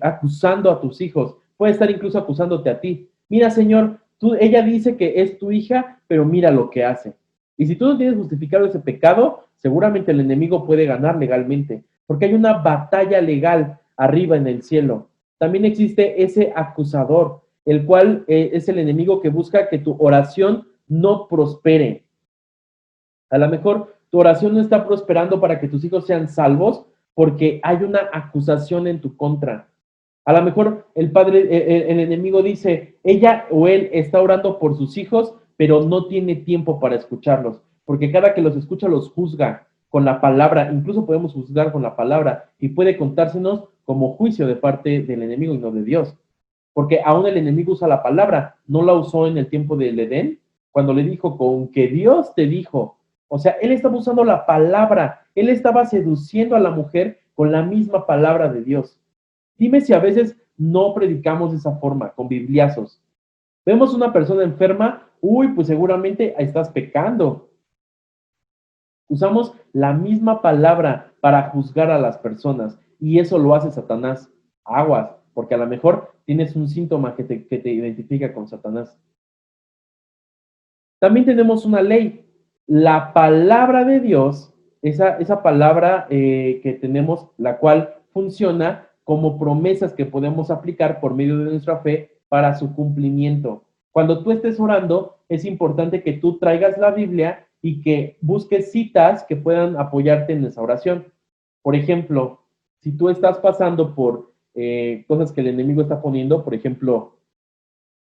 acusando a tus hijos, puede estar incluso acusándote a ti. Mira, Señor, ella dice que es tu hija, pero mira lo que hace. Y si tú no tienes justificado ese pecado, seguramente el enemigo puede ganar legalmente, porque hay una batalla legal arriba en el cielo. También existe ese acusador, el cual es el enemigo que busca que tu oración no prospere. A lo mejor tu oración no está prosperando para que tus hijos sean salvos porque hay una acusación en tu contra. A lo mejor el enemigo dice, ella o él está orando por sus hijos, pero no tiene tiempo para escucharlos, porque cada que los escucha los juzga con la palabra, incluso podemos juzgar con la palabra y puede contársenos como juicio de parte del enemigo y no de Dios. Porque aún el enemigo usa la palabra, no la usó en el tiempo del Edén, cuando le dijo con que Dios te dijo. O sea, él estaba usando la palabra, él estaba seduciendo a la mujer con la misma palabra de Dios. Dime si a veces no predicamos de esa forma, con bibliazos. Vemos una persona enferma, uy, pues seguramente estás pecando. Usamos la misma palabra para juzgar a las personas y eso lo hace Satanás. Aguas, porque a lo mejor tienes un síntoma que te identifica con Satanás. También tenemos una ley. La palabra de Dios, esa palabra que tenemos, la cual funciona como promesas que podemos aplicar por medio de nuestra fe para su cumplimiento. Cuando tú estés orando, es importante que tú traigas la Biblia y que busques citas que puedan apoyarte en esa oración. Por ejemplo, si tú estás pasando por cosas que el enemigo está poniendo, por ejemplo,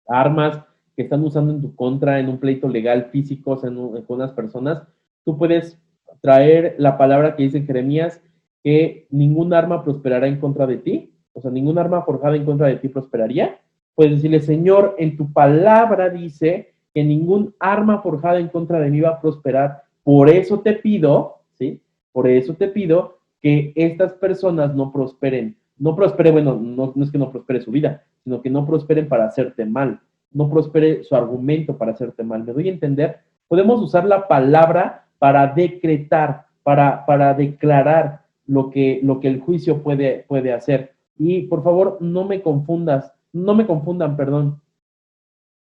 armas que están usando en tu contra en un pleito legal físico con unas personas, tú puedes traer la palabra que dice en Jeremías que ningún arma prosperará en contra de ti, o sea, ningún arma forjada en contra de ti prosperaría. Puedes decirle, Señor, en tu palabra dice que ningún arma forjada en contra de mí va a prosperar. Por eso te pido, ¿sí? Por eso te pido que estas personas no prosperen. No prospere, bueno, no es que no prospere su vida, sino que no prosperen para hacerte mal, no prospere su argumento para hacerte mal. ¿Me doy a entender? Podemos usar la palabra para decretar, para declarar lo que el juicio puede hacer. Y por favor, no me confundan, perdón.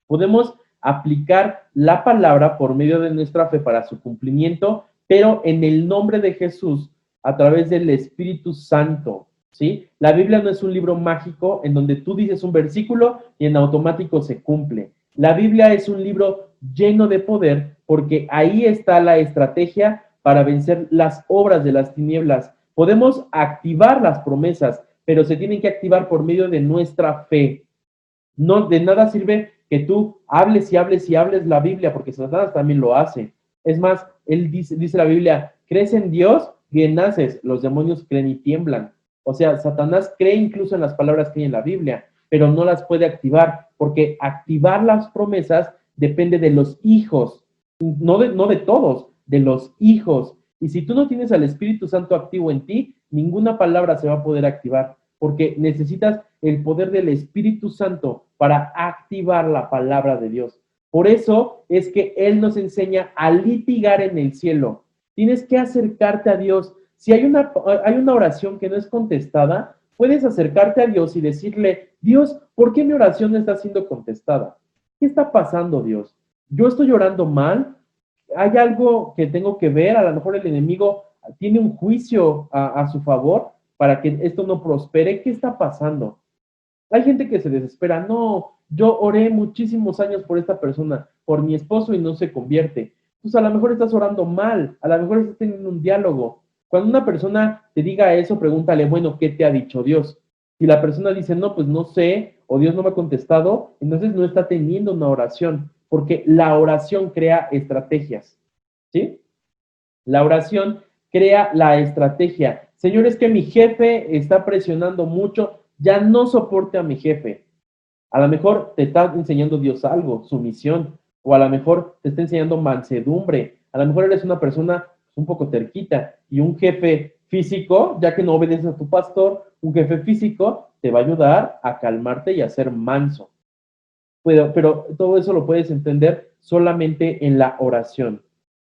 Podemos aplicar la palabra por medio de nuestra fe para su cumplimiento, pero en el nombre de Jesús, a través del Espíritu Santo. ¿Sí? La Biblia no es un libro mágico en donde tú dices un versículo y en automático se cumple. La Biblia es un libro lleno de poder porque ahí está la estrategia para vencer las obras de las tinieblas. Podemos activar las promesas, pero se tienen que activar por medio de nuestra fe. No, de nada sirve que tú hables y hables y hables la Biblia, porque Satanás también lo hace. Es más, él dice la Biblia, ¿crees en Dios? Bien naces, los demonios creen y tiemblan. O sea, Satanás cree incluso en las palabras que hay en la Biblia, pero no las puede activar, porque activar las promesas depende de los hijos, no de todos, de los hijos. Y si tú no tienes al Espíritu Santo activo en ti, ninguna palabra se va a poder activar, porque necesitas el poder del Espíritu Santo para activar la palabra de Dios. Por eso es que Él nos enseña a litigar en el cielo. Tienes que acercarte a Dios. Si hay una oración que no es contestada, puedes acercarte a Dios y decirle, Dios, ¿por qué mi oración no está siendo contestada? ¿Qué está pasando, Dios? ¿Yo estoy orando mal? ¿Hay algo que tengo que ver? A lo mejor el enemigo tiene un juicio a su favor para que esto no prospere. ¿Qué está pasando? Hay gente que se desespera. No, yo oré muchísimos años por esta persona, por mi esposo y no se convierte. Pues a lo mejor estás orando mal, a lo mejor estás teniendo un diálogo. Cuando una persona te diga eso, pregúntale, bueno, ¿qué te ha dicho Dios? Si la persona dice, no, pues no sé, o Dios no me ha contestado, entonces no está teniendo una oración, porque la oración crea estrategias, ¿sí? La oración crea la estrategia. Señor, es que mi jefe está presionando mucho, ya no soporte a mi jefe. A lo mejor te está enseñando Dios algo, su misión, o a lo mejor te está enseñando mansedumbre. A lo mejor eres una persona un poco terquita y un jefe físico, ya que no obedeces a tu pastor, un jefe físico te va a ayudar a calmarte y a ser manso. Pero todo eso lo puedes entender solamente en la oración.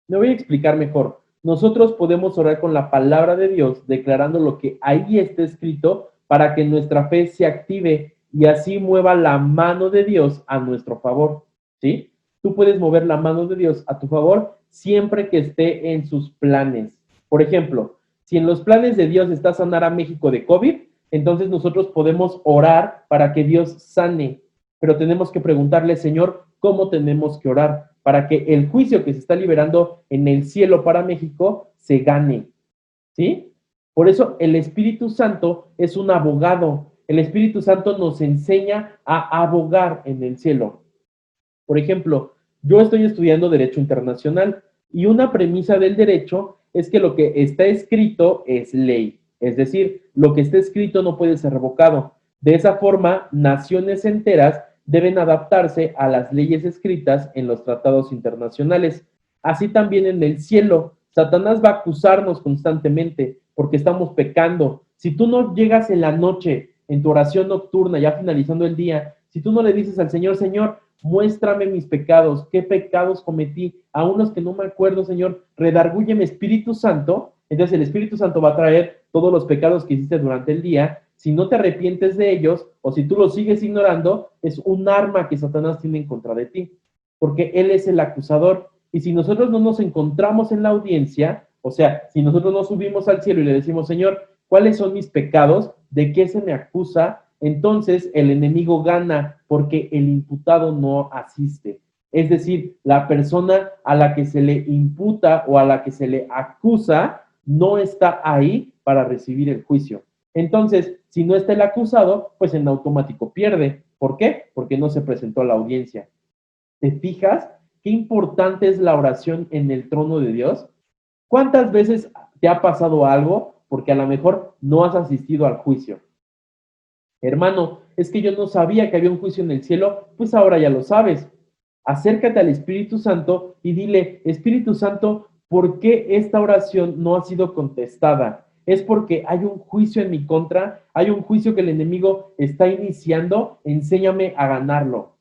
Me voy a explicar mejor. Nosotros podemos orar con la palabra de Dios, declarando lo que ahí está escrito para que nuestra fe se active y así mueva la mano de Dios a nuestro favor. ¿Sí? Tú puedes mover la mano de Dios a tu favor siempre que esté en sus planes. Por ejemplo, si en los planes de Dios está sanar a México de COVID, entonces nosotros podemos orar para que Dios sane, pero tenemos que preguntarle, Señor, ¿cómo tenemos que orar para que el juicio que se está liberando en el cielo para México se gane? ¿Sí? Por eso el Espíritu Santo es un abogado. El Espíritu Santo nos enseña a abogar en el cielo. Por ejemplo, yo estoy estudiando Derecho Internacional y una premisa del derecho es que lo que está escrito es ley. Es decir, lo que está escrito no puede ser revocado. De esa forma, naciones enteras deben adaptarse a las leyes escritas en los tratados internacionales. Así también en el cielo, Satanás va a acusarnos constantemente porque estamos pecando. Si tú no llegas en la noche, en tu oración nocturna, ya finalizando el día, si tú no le dices al Señor, Señor, muéstrame mis pecados, qué pecados cometí, a unos que no me acuerdo, Señor, redargúyeme, Espíritu Santo, entonces el Espíritu Santo va a traer todos los pecados que hiciste durante el día. Si no te arrepientes de ellos, o si tú los sigues ignorando, es un arma que Satanás tiene en contra de ti, porque él es el acusador. Y si nosotros no nos encontramos en la audiencia, o sea, si nosotros no subimos al cielo y le decimos, Señor, ¿cuáles son mis pecados? ¿De qué se me acusa? Entonces el enemigo gana porque el imputado no asiste. Es decir, la persona a la que se le imputa o a la que se le acusa no está ahí para recibir el juicio. Entonces, si no está el acusado, pues en automático pierde. ¿Por qué? Porque no se presentó a la audiencia. ¿Te fijas qué importante es la oración en el trono de Dios? ¿Cuántas veces te ha pasado algo porque a lo mejor no has asistido al juicio? Hermano, es que yo no sabía que había un juicio en el cielo, pues ahora ya lo sabes. Acércate al Espíritu Santo y dile, Espíritu Santo, ¿por qué esta oración no ha sido contestada? Es porque hay un juicio en mi contra, hay un juicio que el enemigo está iniciando, enséñame a ganarlo.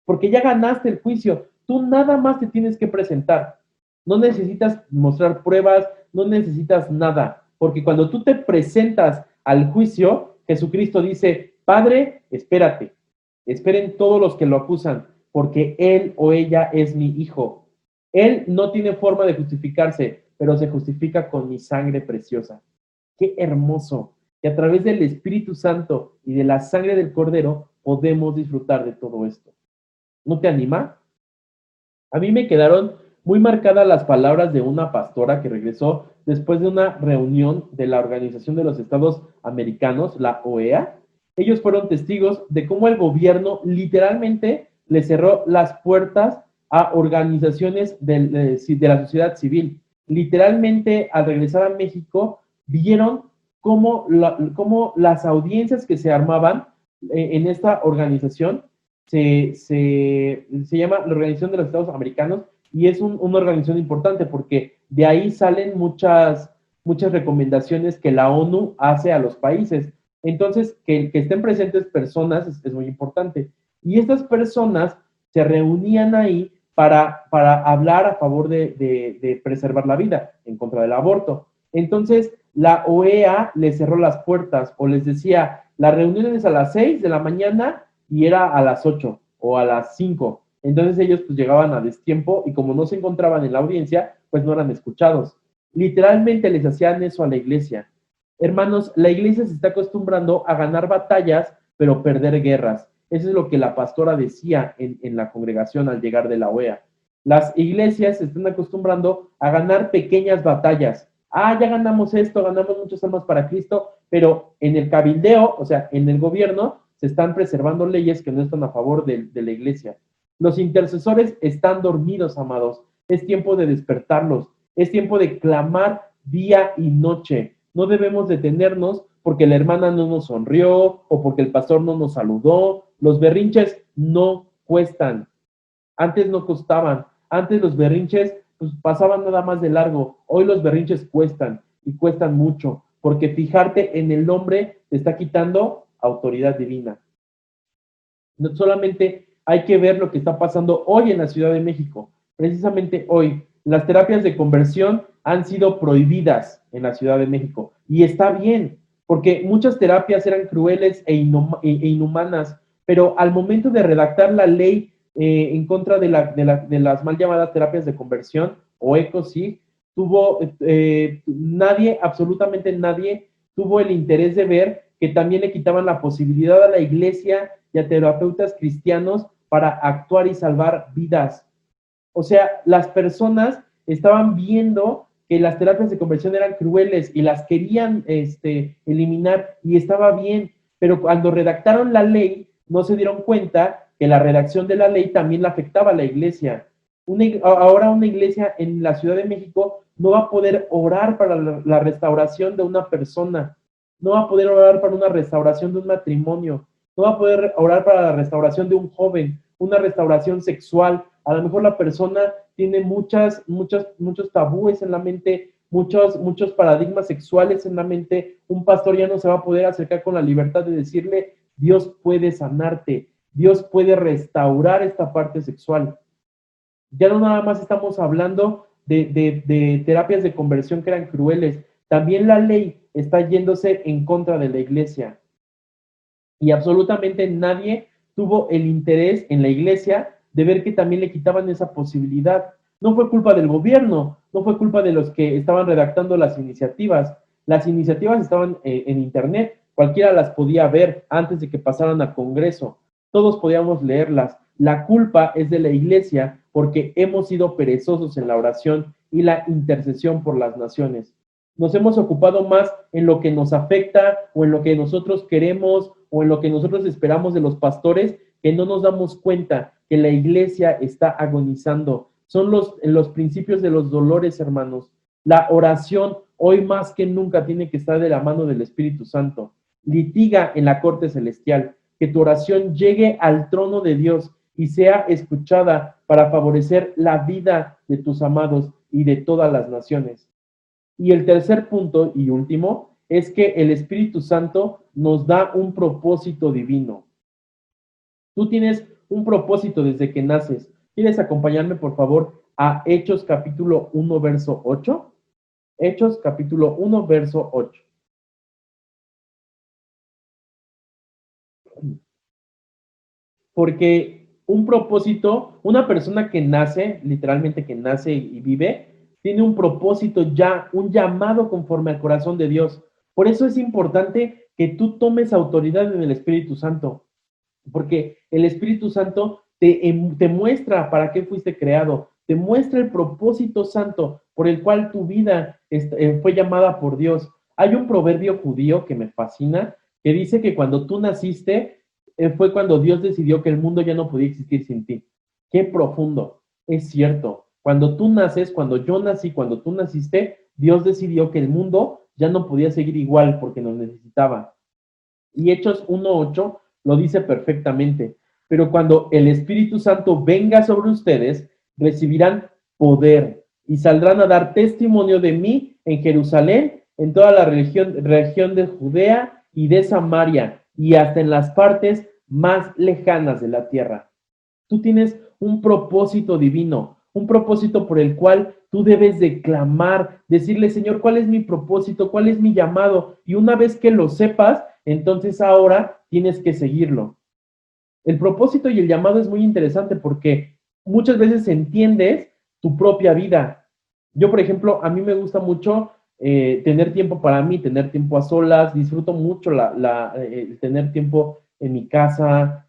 Porque ya ganaste el juicio, tú nada más te tienes que presentar. No necesitas mostrar pruebas, no necesitas nada, porque cuando tú te presentas al juicio, Jesucristo dice, Padre, espérate, esperen todos los que lo acusan, porque él o ella es mi hijo. Él no tiene forma de justificarse, pero se justifica con mi sangre preciosa. Qué hermoso que a través del Espíritu Santo y de la sangre del Cordero podemos disfrutar de todo esto. ¿No te anima? A mí me quedaron muy marcadas las palabras de una pastora que regresó después de una reunión de la Organización de los Estados Americanos, la OEA. Ellos fueron testigos de cómo el gobierno literalmente le cerró las puertas a organizaciones de la sociedad civil. Literalmente, al regresar a México, vieron cómo las audiencias que se armaban en esta organización se llama la Organización de los Estados Americanos y es una organización importante porque de ahí salen muchas recomendaciones que la ONU hace a los países. Entonces, que estén presentes personas es muy importante. Y estas personas se reunían ahí para hablar a favor de preservar la vida, en contra del aborto. Entonces, la OEA les cerró las puertas o les decía, la reunión es a las 6 de la mañana y era a las 8 o a las 5. Entonces ellos pues llegaban a destiempo y como no se encontraban en la audiencia, pues no eran escuchados. Literalmente les hacían eso a la iglesia. Hermanos, la iglesia se está acostumbrando a ganar batallas, pero perder guerras. Eso es lo que la pastora decía en la congregación al llegar de la OEA. Las iglesias se están acostumbrando a ganar pequeñas batallas. Ah, ya ganamos esto, ganamos muchas almas para Cristo, pero en el cabildeo, o sea, en el gobierno, se están preservando leyes que no están a favor de la iglesia. Los intercesores están dormidos, amados. Es tiempo de despertarlos. Es tiempo de clamar día y noche. No debemos detenernos porque la hermana no nos sonrió o porque el pastor no nos saludó. Los berrinches no cuestan. Antes no costaban. Antes los berrinches pues, pasaban nada más de largo. Hoy los berrinches cuestan y cuestan mucho porque fijarte en el nombre te está quitando autoridad divina. No solamente hay que ver lo que está pasando hoy en la Ciudad de México. Precisamente hoy, las terapias de conversión han sido prohibidas en la Ciudad de México. Y está bien, porque muchas terapias eran crueles e inhumanas, pero al momento de redactar la ley en contra de las mal llamadas terapias de conversión, o ECOSIG, nadie, absolutamente nadie, tuvo el interés de ver que también le quitaban la posibilidad a la iglesia y a terapeutas cristianos para actuar y salvar vidas. O sea, las personas estaban viendo que las terapias de conversión eran crueles y las querían eliminar y estaba bien, pero cuando redactaron la ley no se dieron cuenta que la redacción de la ley también la afectaba a la iglesia. Ahora una iglesia en la Ciudad de México no va a poder orar para la restauración de una persona, no va a poder orar para una restauración de un matrimonio, no va a poder orar para la restauración de un joven, una restauración sexual. A lo mejor la persona tiene muchos tabúes en la mente, muchos paradigmas sexuales en la mente. Un pastor ya no se va a poder acercar con la libertad de decirle, Dios puede sanarte, Dios puede restaurar esta parte sexual. Ya no nada más estamos hablando de terapias de conversión que eran crueles, también la ley está yéndose en contra de la iglesia. Y absolutamente nadie tuvo el interés en la iglesia de ver que también le quitaban esa posibilidad. No fue culpa del gobierno, no fue culpa de los que estaban redactando las iniciativas. Las iniciativas estaban en internet, cualquiera las podía ver antes de que pasaran al Congreso. Todos podíamos leerlas. La culpa es de la iglesia porque hemos sido perezosos en la oración y la intercesión por las naciones. Nos hemos ocupado más en lo que nos afecta o en lo que nosotros queremos o en lo que nosotros esperamos de los pastores, que no nos damos cuenta que la iglesia está agonizando. Son los principios de los dolores, hermanos. La oración hoy más que nunca tiene que estar de la mano del Espíritu Santo. Litiga en la corte celestial, que tu oración llegue al trono de Dios y sea escuchada para favorecer la vida de tus amados y de todas las naciones. Y el tercer punto y último es que el Espíritu Santo nos da un propósito divino. Tú tienes un propósito desde que naces. ¿Quieres acompañarme, por favor, a Hechos capítulo 1, verso 8? Hechos capítulo 1, verso 8. Porque un propósito, una persona que nace, literalmente que nace y vive, tiene un propósito ya, un llamado conforme al corazón de Dios. Por eso es importante que tú tomes autoridad en el Espíritu Santo, porque el Espíritu Santo te muestra para qué fuiste creado, te muestra el propósito santo por el cual tu vida fue llamada por Dios. Hay un proverbio judío que me fascina, que dice que cuando tú naciste, fue cuando Dios decidió que el mundo ya no podía existir sin ti. Qué profundo. Es cierto. Cuando tú naces, cuando yo nací, cuando tú naciste, Dios decidió que el mundo ya no podía seguir igual porque nos necesitaba. Y Hechos 1:8 lo dice perfectamente. Pero cuando el Espíritu Santo venga sobre ustedes, recibirán poder y saldrán a dar testimonio de mí en Jerusalén, en toda la región de Judea y de Samaria y hasta en las partes más lejanas de la tierra. Tú tienes un propósito divino, un propósito por el cual tú debes de clamar, decirle, Señor, ¿cuál es mi propósito? ¿Cuál es mi llamado? Y una vez que lo sepas, entonces ahora tienes que seguirlo. El propósito y el llamado es muy interesante porque muchas veces entiendes tu propia vida. Yo, por ejemplo, a mí me gusta mucho tener tiempo para mí, tener tiempo a solas, disfruto mucho tener tiempo en mi casa,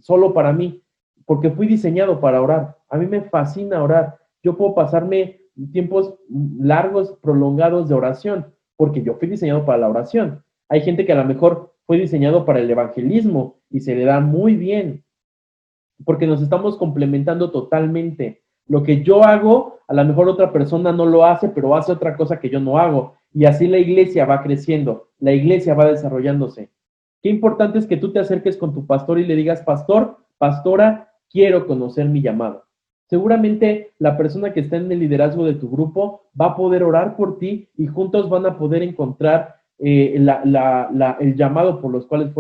solo para mí, porque fui diseñado para orar. A mí me fascina orar. Yo puedo pasarme tiempos largos, prolongados de oración, porque yo fui diseñado para la oración. Hay gente que a lo mejor fue diseñado para el evangelismo y se le da muy bien, porque nos estamos complementando totalmente. Lo que yo hago, a lo mejor otra persona no lo hace, pero hace otra cosa que yo no hago. Y así la iglesia va creciendo, la iglesia va desarrollándose. Qué importante es que tú te acerques con tu pastor y le digas, pastor, pastora, quiero conocer mi llamado. Seguramente la persona que está en el liderazgo de tu grupo va a poder orar por ti y juntos van a poder encontrar el llamado por los cuales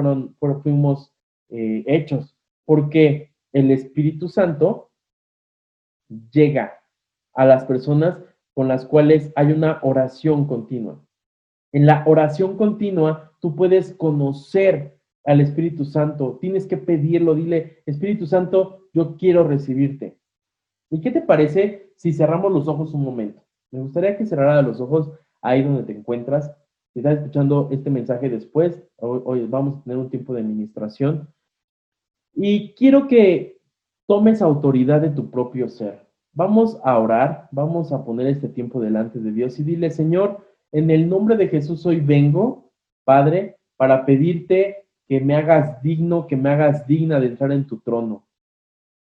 fuimos hechos. Porque el Espíritu Santo llega a las personas con las cuales hay una oración continua. En la oración continua, tú puedes conocer al Espíritu Santo. Tienes que pedirlo. Dile, Espíritu Santo, yo quiero recibirte. ¿Y qué te parece si cerramos los ojos un momento? Me gustaría que cerraras los ojos ahí donde te encuentras. Si estás escuchando este mensaje después, hoy vamos a tener un tiempo de administración. Y quiero que tomes autoridad de tu propio ser. Vamos a orar, vamos a poner este tiempo delante de Dios y dile, Señor, en el nombre de Jesús hoy vengo, Padre, para pedirte que me hagas digno, que me hagas digna de entrar en tu trono.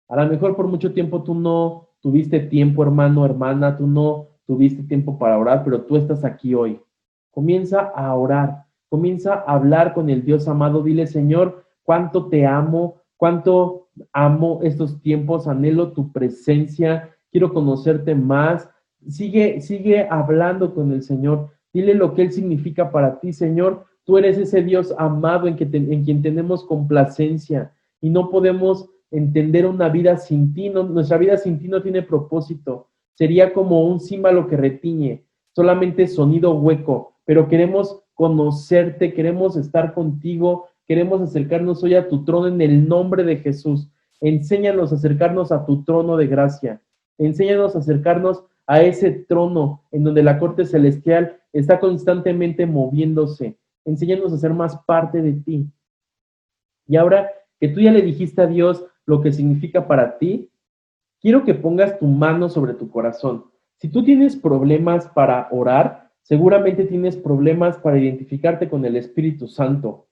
A lo mejor por mucho tiempo tú no tuviste tiempo, hermano, hermana, tú no tuviste tiempo para orar, pero tú estás aquí hoy. Comienza a orar, comienza a hablar con el Dios amado. Dile, Señor, cuánto te amo, cuánto amo estos tiempos, anhelo tu presencia, quiero conocerte más. Sigue hablando con el Señor. Dile lo que Él significa para ti, Señor. Tú eres ese Dios amado en quien tenemos complacencia y no podemos entender una vida sin ti. No, nuestra vida sin ti no tiene propósito. Sería como un címbalo que retiñe, solamente sonido hueco, pero queremos conocerte, queremos estar contigo, queremos acercarnos hoy a tu trono en el nombre de Jesús. Enséñanos a acercarnos a tu trono de gracia. Enséñanos a acercarnos a ese trono en donde la corte celestial está constantemente moviéndose. Enséñanos a ser más parte de ti. Y ahora que tú ya le dijiste a Dios lo que significa para ti, quiero que pongas tu mano sobre tu corazón. Si tú tienes problemas para orar, seguramente tienes problemas para identificarte con el Espíritu Santo.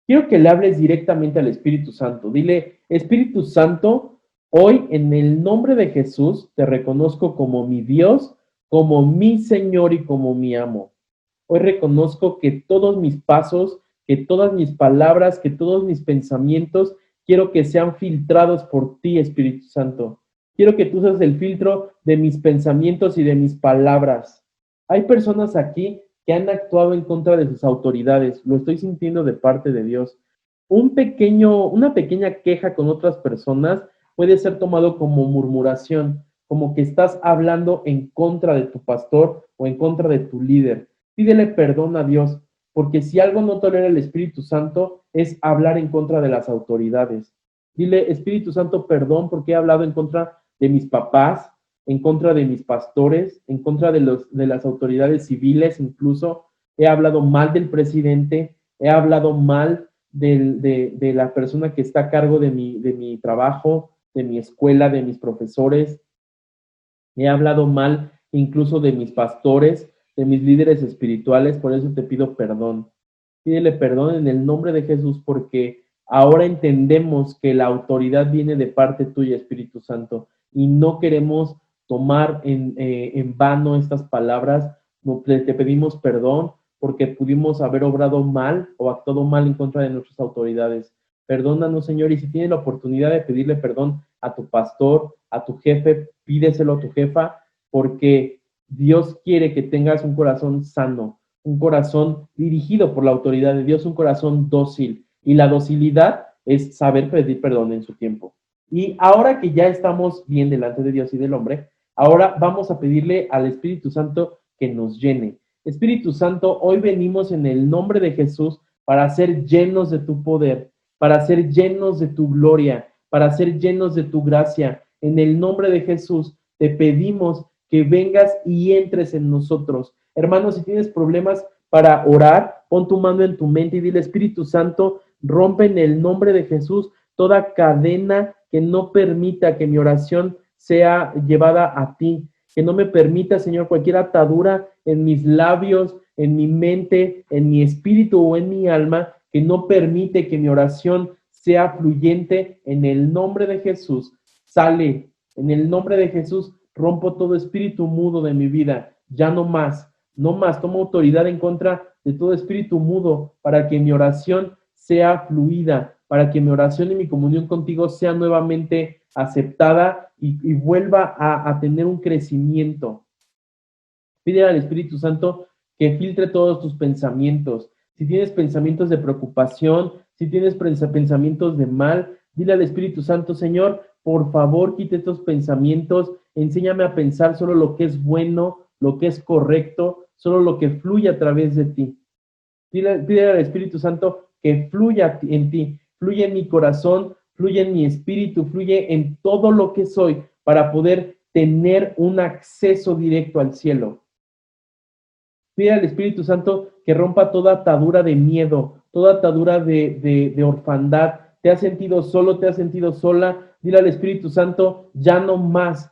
Quiero que le hables directamente al Espíritu Santo. Dile, Espíritu Santo, hoy en el nombre de Jesús te reconozco como mi Dios, como mi Señor y como mi amo. Hoy reconozco que todos mis pasos, que todas mis palabras, que todos mis pensamientos, quiero que sean filtrados por ti, Espíritu Santo. Quiero que tú seas el filtro de mis pensamientos y de mis palabras. Hay personas aquí que han actuado en contra de sus autoridades. Lo estoy sintiendo de parte de Dios. Una pequeña queja con otras personas puede ser tomado como murmuración, como que estás hablando en contra de tu pastor o en contra de tu líder. Pídele perdón a Dios, porque si algo no tolera el Espíritu Santo es hablar en contra de las autoridades. Dile, Espíritu Santo, perdón porque he hablado en contra de mis papás, en contra de mis pastores, en contra de las autoridades civiles, incluso he hablado mal del presidente, he hablado mal de la persona que está a cargo de mi trabajo, de mi escuela, de mis profesores, he hablado mal incluso de mis pastores, de mis líderes espirituales, por eso te pido perdón. Pídele perdón en el nombre de Jesús porque ahora entendemos que la autoridad viene de parte tuya, Espíritu Santo, y no queremos tomar en vano estas palabras. No, te pedimos perdón porque pudimos haber obrado mal o actuado mal en contra de nuestras autoridades. Perdónanos, Señor, y si tienes la oportunidad de pedirle perdón a tu pastor, a tu jefe, pídeselo a tu jefa, porque Dios quiere que tengas un corazón sano, un corazón dirigido por la autoridad de Dios, un corazón dócil. Y la docilidad es saber pedir perdón en su tiempo. Y ahora que ya estamos bien delante de Dios y del hombre, ahora vamos a pedirle al Espíritu Santo que nos llene. Espíritu Santo, hoy venimos en el nombre de Jesús para ser llenos de tu poder, para ser llenos de tu gloria, para ser llenos de tu gracia. En el nombre de Jesús te pedimos que vengas y entres en nosotros. Hermanos, si tienes problemas para orar, pon tu mano en tu mente y dile, Espíritu Santo, rompe en el nombre de Jesús toda cadena que no permita que mi oración sea llevada a ti, que no me permita, Señor, cualquier atadura en mis labios, en mi mente, en mi espíritu o en mi alma, que no permite que mi oración sea fluyente. En el nombre de Jesús, sale. En el nombre de Jesús, rompo todo espíritu mudo de mi vida. Ya no más, no más. Tomo autoridad en contra de todo espíritu mudo para que mi oración sea fluida, para que mi oración y mi comunión contigo sea nuevamente aceptada y vuelva a tener un crecimiento. Pide al Espíritu Santo que filtre todos tus pensamientos. Si tienes pensamientos de preocupación, si tienes pensamientos de mal, dile al Espíritu Santo, Señor, por favor, quite estos pensamientos, enséñame a pensar solo lo que es bueno, lo que es correcto, solo lo que fluye a través de ti. Pide al Espíritu Santo que fluya en ti, fluye en mi corazón, fluye en mi espíritu, fluye en todo lo que soy para poder tener un acceso directo al cielo. Pide al Espíritu Santo que rompa toda atadura de miedo, toda atadura de orfandad. Te has sentido solo, te has sentido sola. Dile al Espíritu Santo, ya no más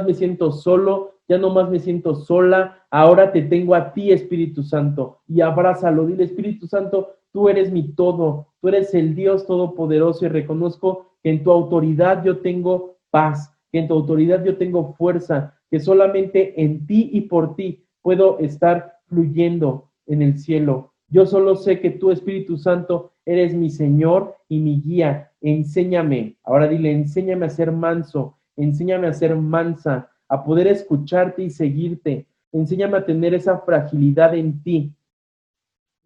me siento solo, ya no más me siento sola. Ahora te tengo a ti, Espíritu Santo, y abrázalo. Dile, Espíritu Santo, tú eres mi todo, tú eres el Dios todopoderoso y reconozco que en tu autoridad yo tengo paz, que en tu autoridad yo tengo fuerza, que solamente en ti y por ti puedo estar fluyendo en el cielo. Yo solo sé que tú, Espíritu Santo, eres mi Señor y mi guía. Enséñame, ahora dile, enséñame a ser manso, enséñame a ser mansa, a poder escucharte y seguirte. Enséñame a tener esa fragilidad en ti.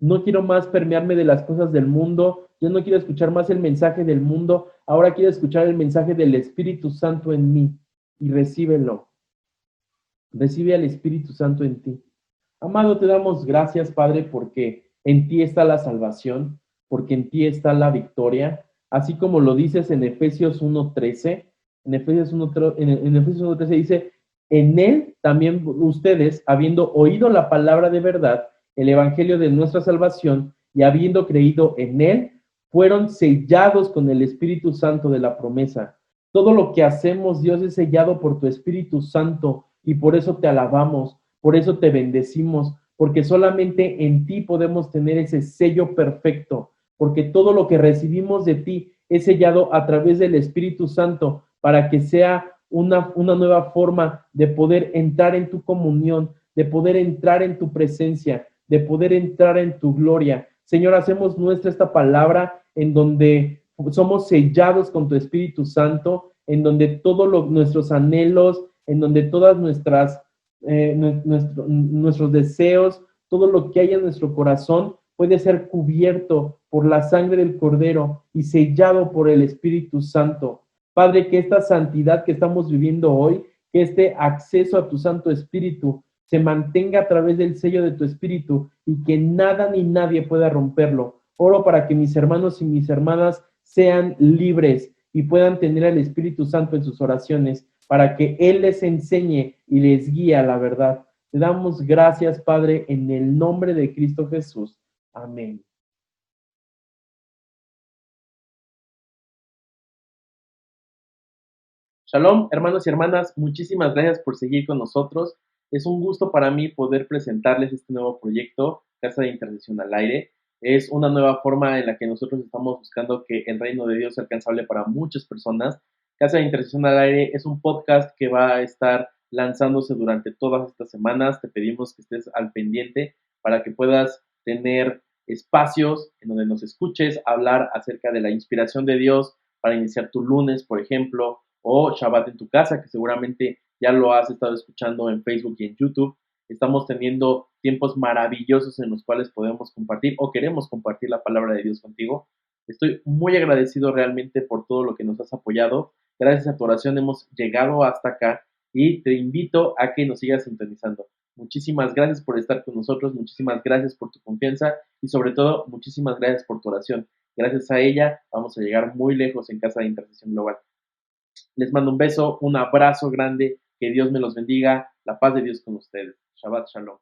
No quiero más permearme de las cosas del mundo, yo no quiero escuchar más el mensaje del mundo, ahora quiero escuchar el mensaje del Espíritu Santo en mí y recíbelo. Recibe al Espíritu Santo en ti. Amado, te damos gracias, Padre, porque en ti está la salvación, porque en ti está la victoria, así como lo dices en Efesios 1:13. En Efesios 1:13 dice, en él también ustedes, habiendo oído la palabra de verdad, el evangelio de nuestra salvación, y habiendo creído en él, fueron sellados con el Espíritu Santo de la promesa. Todo lo que hacemos, Dios, es sellado por tu Espíritu Santo, y por eso te alabamos, por eso te bendecimos, porque solamente en ti podemos tener ese sello perfecto, porque todo lo que recibimos de ti es sellado a través del Espíritu Santo para que sea una nueva forma de poder entrar en tu comunión, de poder entrar en tu presencia, de poder entrar en tu gloria. Señor, hacemos nuestra esta palabra en donde somos sellados con tu Espíritu Santo, en donde todos nuestros anhelos, en donde todas nuestros deseos, todo lo que hay en nuestro corazón puede ser cubierto por la sangre del Cordero y sellado por el Espíritu Santo. Padre, que esta santidad que estamos viviendo hoy, que este acceso a tu Santo Espíritu se mantenga a través del sello de tu Espíritu y que nada ni nadie pueda romperlo. Oro para que mis hermanos y mis hermanas sean libres y puedan tener al Espíritu Santo en sus oraciones para que Él les enseñe y les guíe a la verdad. Te damos gracias, Padre, en el nombre de Cristo Jesús. Amén. Shalom, hermanos y hermanas, muchísimas gracias por seguir con nosotros. Es un gusto para mí poder presentarles este nuevo proyecto, Casa de Intercesión al Aire. Es una nueva forma en la que nosotros estamos buscando que el reino de Dios sea alcanzable para muchas personas. Casa de Intercesión al Aire es un podcast que va a estar lanzándose durante todas estas semanas. Te pedimos que estés al pendiente para que puedas tener espacios en donde nos escuches hablar acerca de la inspiración de Dios para iniciar tu lunes, por ejemplo, o Shabbat en tu casa, que seguramente ya lo has estado escuchando en Facebook y en YouTube. Estamos teniendo tiempos maravillosos en los cuales podemos compartir o queremos compartir la palabra de Dios contigo. Estoy muy agradecido realmente por todo lo que nos has apoyado. Gracias a tu oración hemos llegado hasta acá y te invito a que nos sigas sintonizando. Muchísimas gracias por estar con nosotros, muchísimas gracias por tu confianza y sobre todo muchísimas gracias por tu oración. Gracias a ella vamos a llegar muy lejos en Casa de Intercesión Global. Les mando un beso, un abrazo grande, que Dios me los bendiga, la paz de Dios con ustedes. Shabbat Shalom.